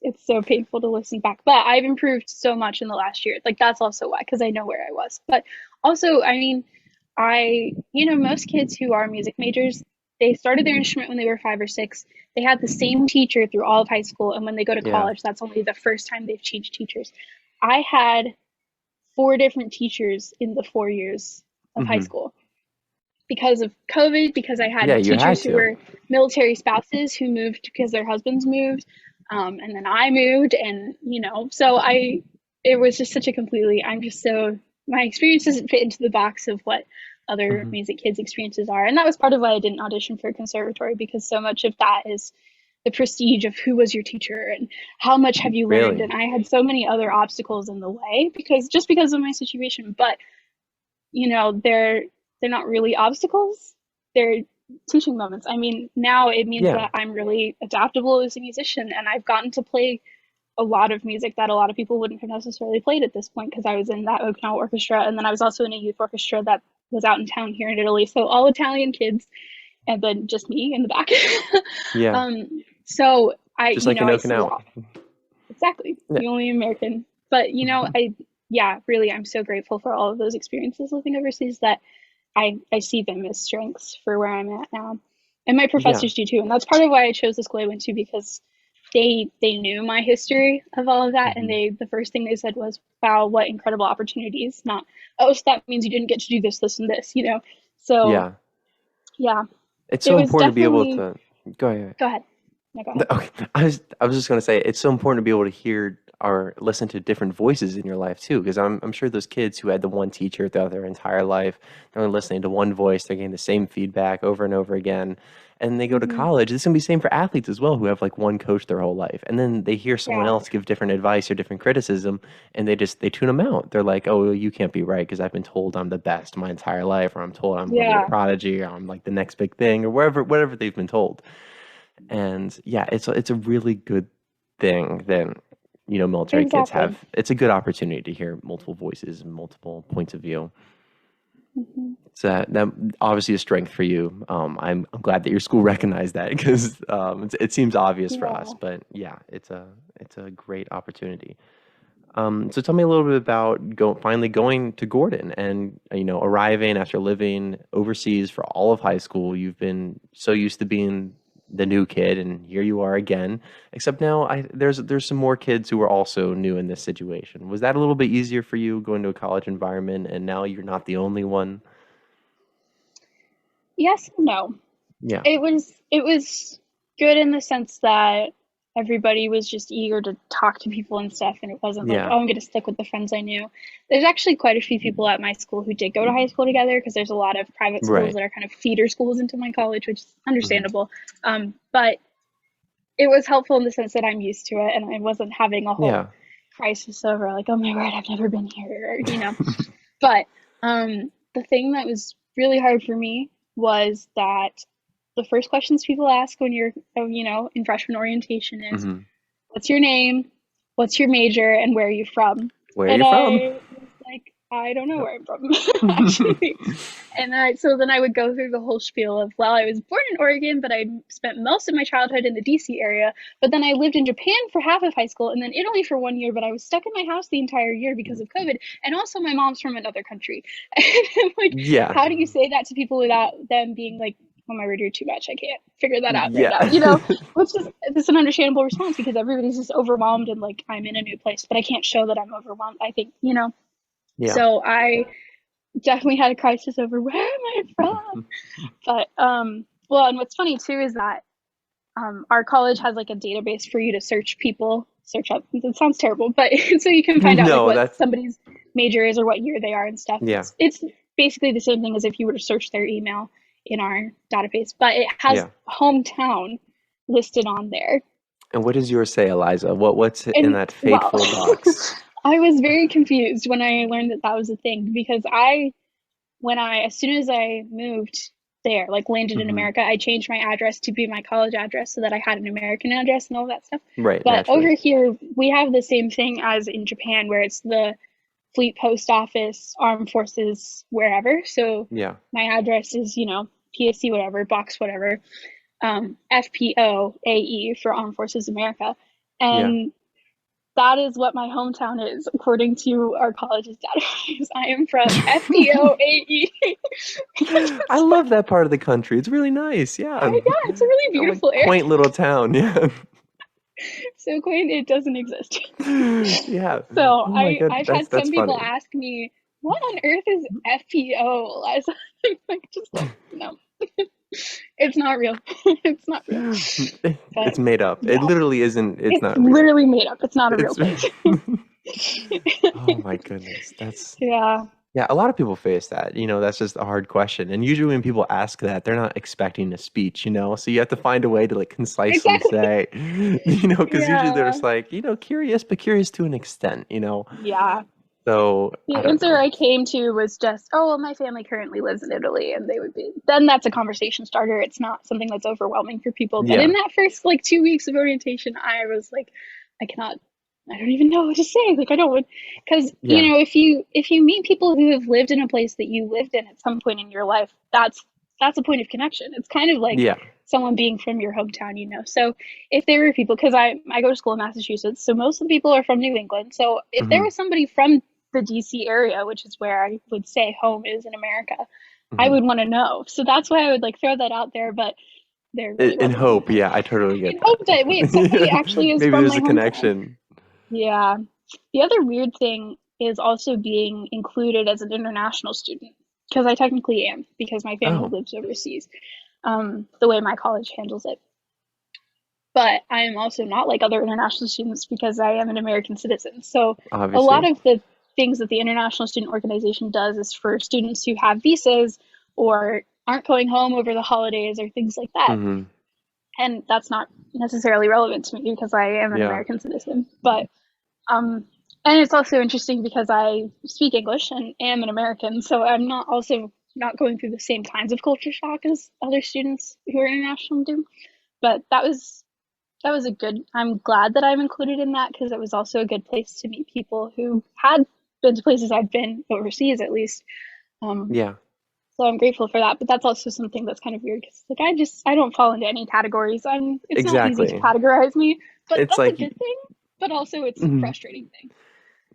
it's so painful to listen back. But I've improved so much in the last year. Like that's also why, because I know where I was. But also, I mean, most kids who are music majors, they started their instrument when they were 5 or 6. They had the same teacher through all of high school, and when they go to Yeah. college, that's only the first time they've changed teachers. I had 4 different teachers in the 4 years of high Hmm. school because of COVID, because I Yeah, had you had teachers who to. were military spouses who moved because their husbands moved, and then I moved, and so it was just such a completely. I'm just so my experience doesn't fit into the box of what other Hmm. music kids' experiences are, and that was part of why I didn't audition for a conservatory because so much of that is the prestige of who was your teacher and how much have you learned, Really? and I had so many other obstacles in the way because of my situation, but they're not really obstacles. They're teaching moments. I mean, now it means Yeah. that I'm really adaptable as a musician, and I've gotten to play a lot of music that a lot of people wouldn't have necessarily played at this point because I was in that Okinawa orchestra, and then I was also in a youth orchestra that was out in town here in Italy. So all Italian kids, and then just me in the back. Yeah. So Just like in I see Okinawa. all exactly Yeah. the only American, but Mhm. yeah, really, I'm so grateful for all of those experiences living overseas that I see them as strengths for where I'm at now. And my Yeah. professors do too. And that's part of why I chose the school I went to because they knew my history of all of that, and Hmm. the first thing they said was, wow, what incredible opportunities, not, oh, so that means you didn't get to do this and this. So Yeah. yeah, It's it so was important to be able definitely. to go ahead. Go ahead. No, go No, ahead. okay. I was just gonna say it's so important to be able to hear or listen to different voices in your life too, because I'm sure those kids who had the one teacher throughout their entire life, they're only listening to one voice, they're getting the same feedback over and over again. And they go to Hmm. college. This is gonna be the same for athletes as well, who have like one coach their whole life, and then they hear someone Yeah. else give different advice or different criticism, and they tune them out. They're like, "Oh, well, you can't be right because I've been told I'm the best my entire life, or I'm told I'm gonna be a Yeah. prodigy, or I'm like the next big thing, or whatever they've been told." And yeah, it's a really good thing that military kids Exactly. have. It's a good opportunity to hear multiple voices and multiple points of view. Hmm. It's that obviously a strength for you. I'm glad that your school recognized that because it seems obvious for us, Yeah. but yeah, it's a great opportunity. So tell me a little bit about finally going to Gordon and arriving after living overseas for all of high school. You've been so used to being the new kid, and here you are again. Except now, there's some more kids who are also new in this situation. Was that a little bit easier for you going to a college environment, and now you're not the only one? Yes and no. Yeah. It was good in the sense that everybody was just eager to talk to people and stuff, and it wasn't like, Yeah. oh, I'm going to stick with the friends I knew. There's actually quite a few people at my school who did go to high school together, because there's a lot of private schools Right. that are kind of feeder schools into my college, which is Mhm. understandable. But it was helpful in the sense that I'm used to it, and I wasn't having a whole Yeah. crisis over like, oh my word, I've never been here, But the thing that was really hard for me was that the first questions people ask when you're, in freshman orientation is, Mhm. what's your name? What's your major? And where are you from? Where are And you from? I was like, I don't know where I'm from, actually. And so then I would go through the whole spiel of, well, I was born in Oregon, but I spent most of my childhood in the DC area. But then I lived in Japan for half of high school and then Italy for 1 year, but I was stuck in my house the entire year because of COVID. And also my mom's from another country. And I'm like, Yeah. how do you say that to people without them being like, oh my word, you're too much. I can't figure that out right Yeah. now. Which is, it's an understandable response because everybody's just overwhelmed and like, I'm in a new place, but I can't show that I'm overwhelmed, I think. Yeah. So I definitely had a crisis over where am I from? But well, and what's funny too is that our college has like a database for you to search up. It sounds terrible, but so you can find out like No, what that's somebody's major is or what year they are and stuff. yeah. It's basically the same thing as if you were to search their email in our database, but it has Yeah. hometown listed on there. And what does yours say, Eliza? What's in And that well, fateful box? I was very confused when I learned that that was a thing because as soon as I moved there, like landed in Mhm. America, I changed my address to be my college address so that I had an American address and all that stuff. Right, But over naturally. here, we have the same thing as in Japan, where it's the Fleet Post Office, Armed Forces, wherever. So Yeah. my address is, PSC, whatever, box, whatever, FPOAE for Armed Forces America. Yeah. And that is what my hometown is, according to our college's database. I am from FPOAE. I love that part of the country. It's really nice. Yeah. Yeah, it's a really Like beautiful area. quaint little town. Yeah. So quaint, it doesn't exist. Yeah. So Oh my God. I've had That's some people funny. ask me, what on earth is FPO, Eliza? Like, just no. It's not real. It's not real. But It's made up. It yeah, literally isn't. It's it's not real. literally made up. It's not a real It's. place. Oh my goodness. That's. Yeah, Yeah, a lot of people face that. That's just a hard question. And usually when people ask that, they're not expecting a speech. So you have to find a way to like concisely exactly. say, because usually they're Yeah, just like, curious, but curious to an extent. yeah. So I The don't answer know. I came to was just, oh, well, my family currently lives in Italy, and then that's a conversation starter. It's not something that's overwhelming for people. But in Yeah. that first like 2 weeks of orientation, I was like, I don't even know what to say. Like, I don't, because Yeah. if you meet people who have lived in a place that you lived in at some point in your life, that's a point of connection. It's kind of like Yeah. someone being from your hometown. So if there were people, because I go to school in Massachusetts, so most of the people are from New England. So if there Hmm. was somebody from the DC area, which is where I would say home is in America, I Hmm. would want to know. So that's why I would like throw that out there, but there really In wasn't hope. anything. Yeah, I totally In get hope that, wait, somebody that. actually is Maybe from my there's a hometown. connection. Yeah. The other weird thing is also being included as an international student, because I technically am, because my family Oh, lives overseas, the way my college handles it. But I am also not like other international students because I am an American citizen. So a lot obviously. of the things that the International Student Organization does is for students who have visas or aren't going home over the holidays or things like that. Hmm. And that's not necessarily relevant to me because I am an Yeah. American citizen. But and it's also interesting because I speak English and am an American, so I'm not going through the same kinds of culture shock as other students who are international do. But that was a good. I'm glad that I'm included in that because it was also a good place to meet people who had been to places I've been overseas at least. Um, Yeah. so I'm grateful for that. But that's also something that's kind of weird because like I don't fall into any categories. It's not easy to Exactly. categorize me, but It's that's a like. good thing. But also it's a Mhm. frustrating thing.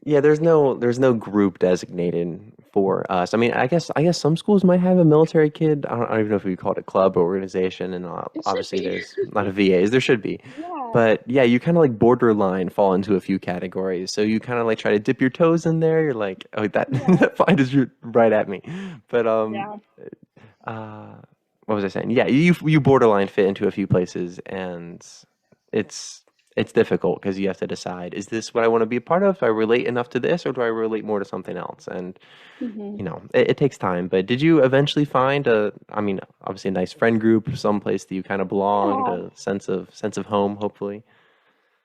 Yeah, there's no group designated for us. I mean, I guess some schools might have a military kid. I don't even know if we call it a club or organization, and It should obviously be. there's a lot of VAs. There should be, Yeah. but yeah, you kind of like borderline fall into a few categories. So you kind of like try to dip your toes in there. You're like, oh, that Yeah. that fly is right at me. But Yeah. uh, what was I saying? Yeah, you borderline fit into a few places, and it's it's difficult because you have to decide, is this what I want to be a part of? Do I relate enough to this, or do I relate more to something else? And Hmm. it takes time. But did you eventually find I mean, obviously a nice friend group, someplace that you kind of belonged, Yeah. a sense of home, hopefully?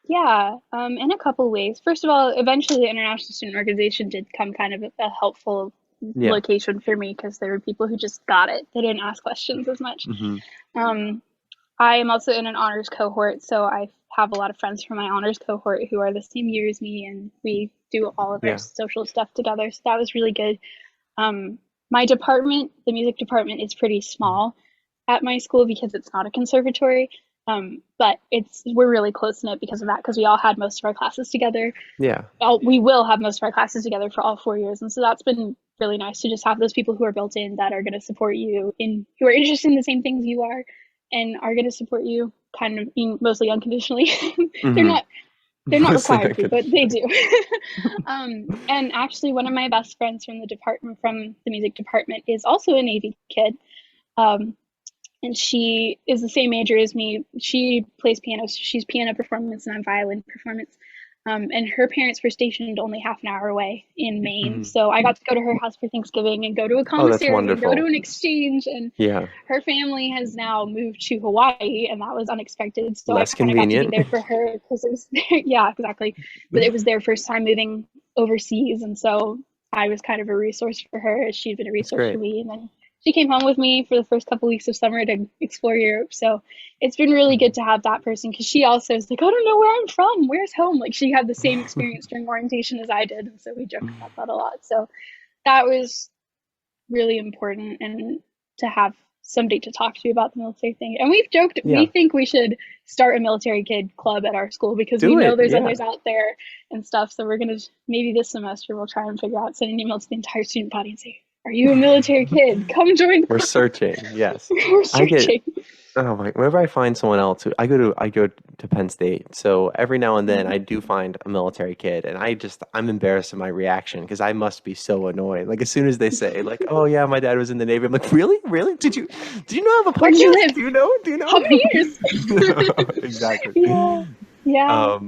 Yeah, in a couple ways. First of all, eventually the International Student Organization did come kind of a helpful Yeah. location for me because there were people who just got it. They didn't ask questions as much. Hmm. Um, I am also in an honors cohort, so I have a lot of friends from my honors cohort who are the same year as me, and we do all of our Yeah. social stuff together. So that was really good. Um, my department, the music department, is pretty small at my school because it's not a conservatory. But we're really close knit because of that, because we all had most of our classes together. Yeah. We will have most of our classes together for all 4 years, and so that's been really nice to just have those people who are built in that are going to support you who are interested in the same things you are, and are going to support you kind of mostly unconditionally. they're Hmm. not they're not Mostly required to, but they unconditionally. do. And actually, one of my best friends from the music department, is also a Navy kid. Um, and she is the same major as me. She plays piano, so she's piano performance and I'm violin performance. And her parents were stationed only half an hour away in Maine, Hmm. so I got to go to her house for Thanksgiving and go to a Oh, that's commissary and go to wonderful. an exchange. And Yeah. her family has now moved to Hawaii, and that was unexpected. So I Less kind of got to be convenient. there for her because it was, yeah, exactly. But it was their first time moving overseas, and so I was kind of a resource for her as she'd been a That's resource for great. me. And then she came home with me for the first couple weeks of summer to explore Europe. So it's been really good to have that person, because she also is like, I don't know where I'm from. Where's home? Like, she had the same experience during orientation as I did. And so we joke about that a lot. So that was really important, and to have somebody to talk to about the military thing. And we've joked, we Yeah. think we should start a military kid club at our school, because we Do know it. there's Yeah. others out there and stuff. So we're going to, maybe this semester, we'll try and figure out, send an email to the entire student body and say, are you a military kid? Come join the We're club. searching. Yes. We're I get searching. Oh my! Whenever I find someone else, I go to Penn State, so every now and then I do find a military kid, and I'm embarrassed of my reaction because I must be so annoyed. Like as soon as they say like, "Oh yeah, my dad was in the Navy," I'm like, "Really, really? Did you not have a Where'd you podcast? live? Do you know? Do you How know?" many years? Exactly. Yeah. Yeah.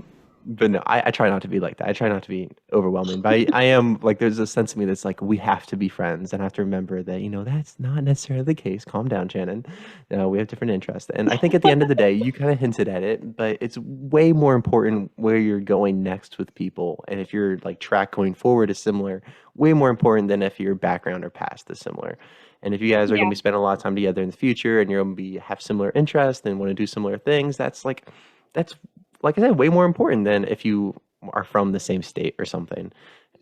But no, I try not to be like that. I try not to be overwhelming. But I am like, there's a sense of me that's like, we have to be friends, and I have to remember that, that's not necessarily the case. Calm down, Shannon. We have different interests. And I think at the end of the day, you kind of hinted at it, but it's way more important where you're going next with people. And if your like track going forward is similar, way more important than if your background or past is similar. And if you guys are going to Yeah. be spending a lot of time together in the future, and you're going to be have similar interests and want to do similar things, that's like I said, way more important than if you are from the same state or something.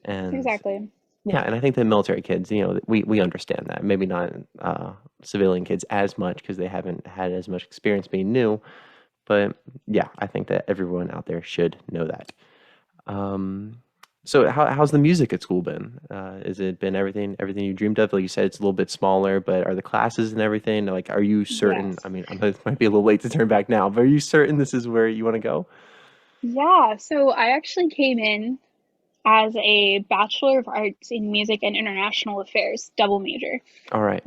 And Exactly. yeah, and I think the military kids, we understand that. Maybe not civilian kids as much because they haven't had as much experience being new. But yeah, I think that everyone out there should know that. Um, so how's the music at school been? Has it been everything you dreamed of? Like you said, it's a little bit smaller, but are the classes and everything, like, are you certain? Yes. I mean, it might be a little late to turn back now, but are you certain this is where you want to go? Yeah. So I actually came in as a Bachelor of Arts in Music and International Affairs double major. All right.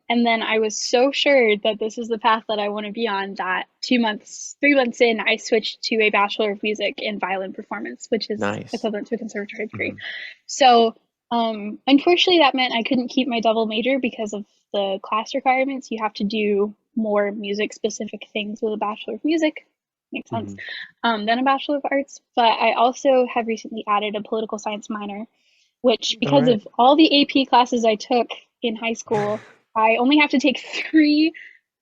And then I was so sure that this is the path that I want to be on that 3 months in, I switched to a Bachelor of Music in Violin Performance, which is Nice. equivalent to a conservatory degree. Mhm. So, unfortunately, that meant I couldn't keep my double major because of the class requirements. You have to do more music specific things with a Bachelor of Music. Makes sense. Mhm. Than a Bachelor of Arts. But I also have recently added a political science minor, which, All because right. of all the AP classes I took in high school, I only have to take 3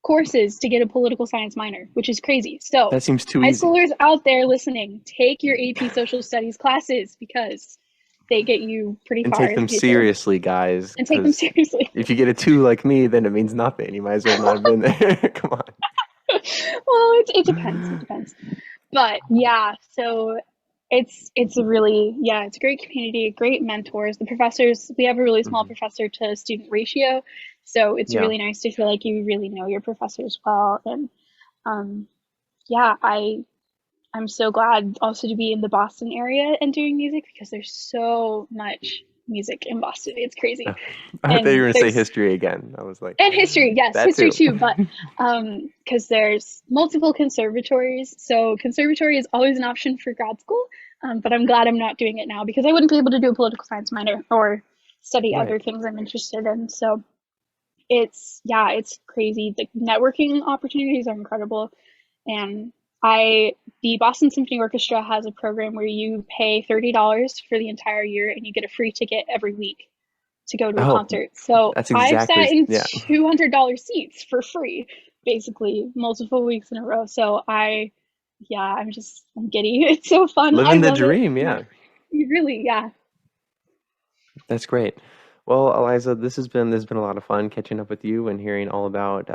courses to get a political science minor, which is crazy. So, That seems too high easy. schoolers out there listening, take your AP social studies classes, because they get you pretty And far take in the them future. seriously, guys, And take them because seriously. if you get a 2 like me, then it means nothing. You might as well not have been there. Come Well, it depends. It on. depends. But yeah, so it's a really, yeah, it's a great community, great mentors. The professors, we have a really small Mhm. professor to student ratio, so it's Yeah. really nice to feel like you really know your professors well. And um, yeah, I'm so glad also to be in the Boston area and doing music, because there's so much music in Boston. It's crazy. I thought you were going to say history again. I was like, and history, yes, that history too. too. But because there's multiple conservatories, so conservatory is always an option for grad school. But I'm glad I'm not doing it now because I wouldn't be able to do a political science minor or study Right. other things I'm interested in. So it's crazy. The networking opportunities are incredible, and the Boston Symphony Orchestra has a program where you pay $30 for the entire year and you get a free ticket every week to go to a Oh, concert. So that's I've sat exactly, in yeah. $200 seats for free, basically multiple weeks in a row. So I'm giddy. It's so fun. I Living the love it. dream, yeah. Really, yeah. That's great. Well, Eliza, this has been a lot of fun catching up with you and hearing all about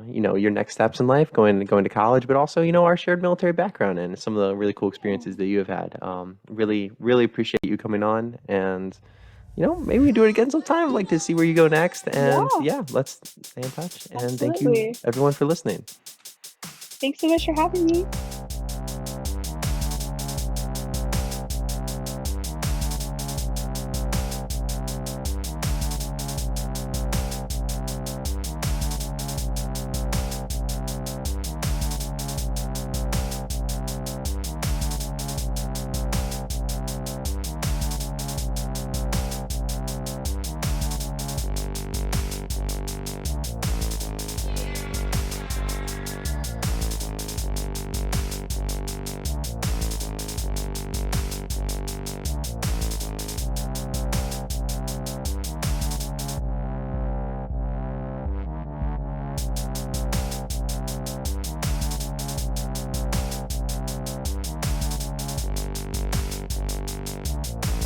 your next steps in life, going to college, but also our shared military background and some of the really cool experiences that you have had. Really, really appreciate you coming on, and maybe we do it again sometime. I'd like to see where you go next, and Yeah, yeah, let's stay in touch. And thank you absolutely. everyone for listening. Thanks so much for having me.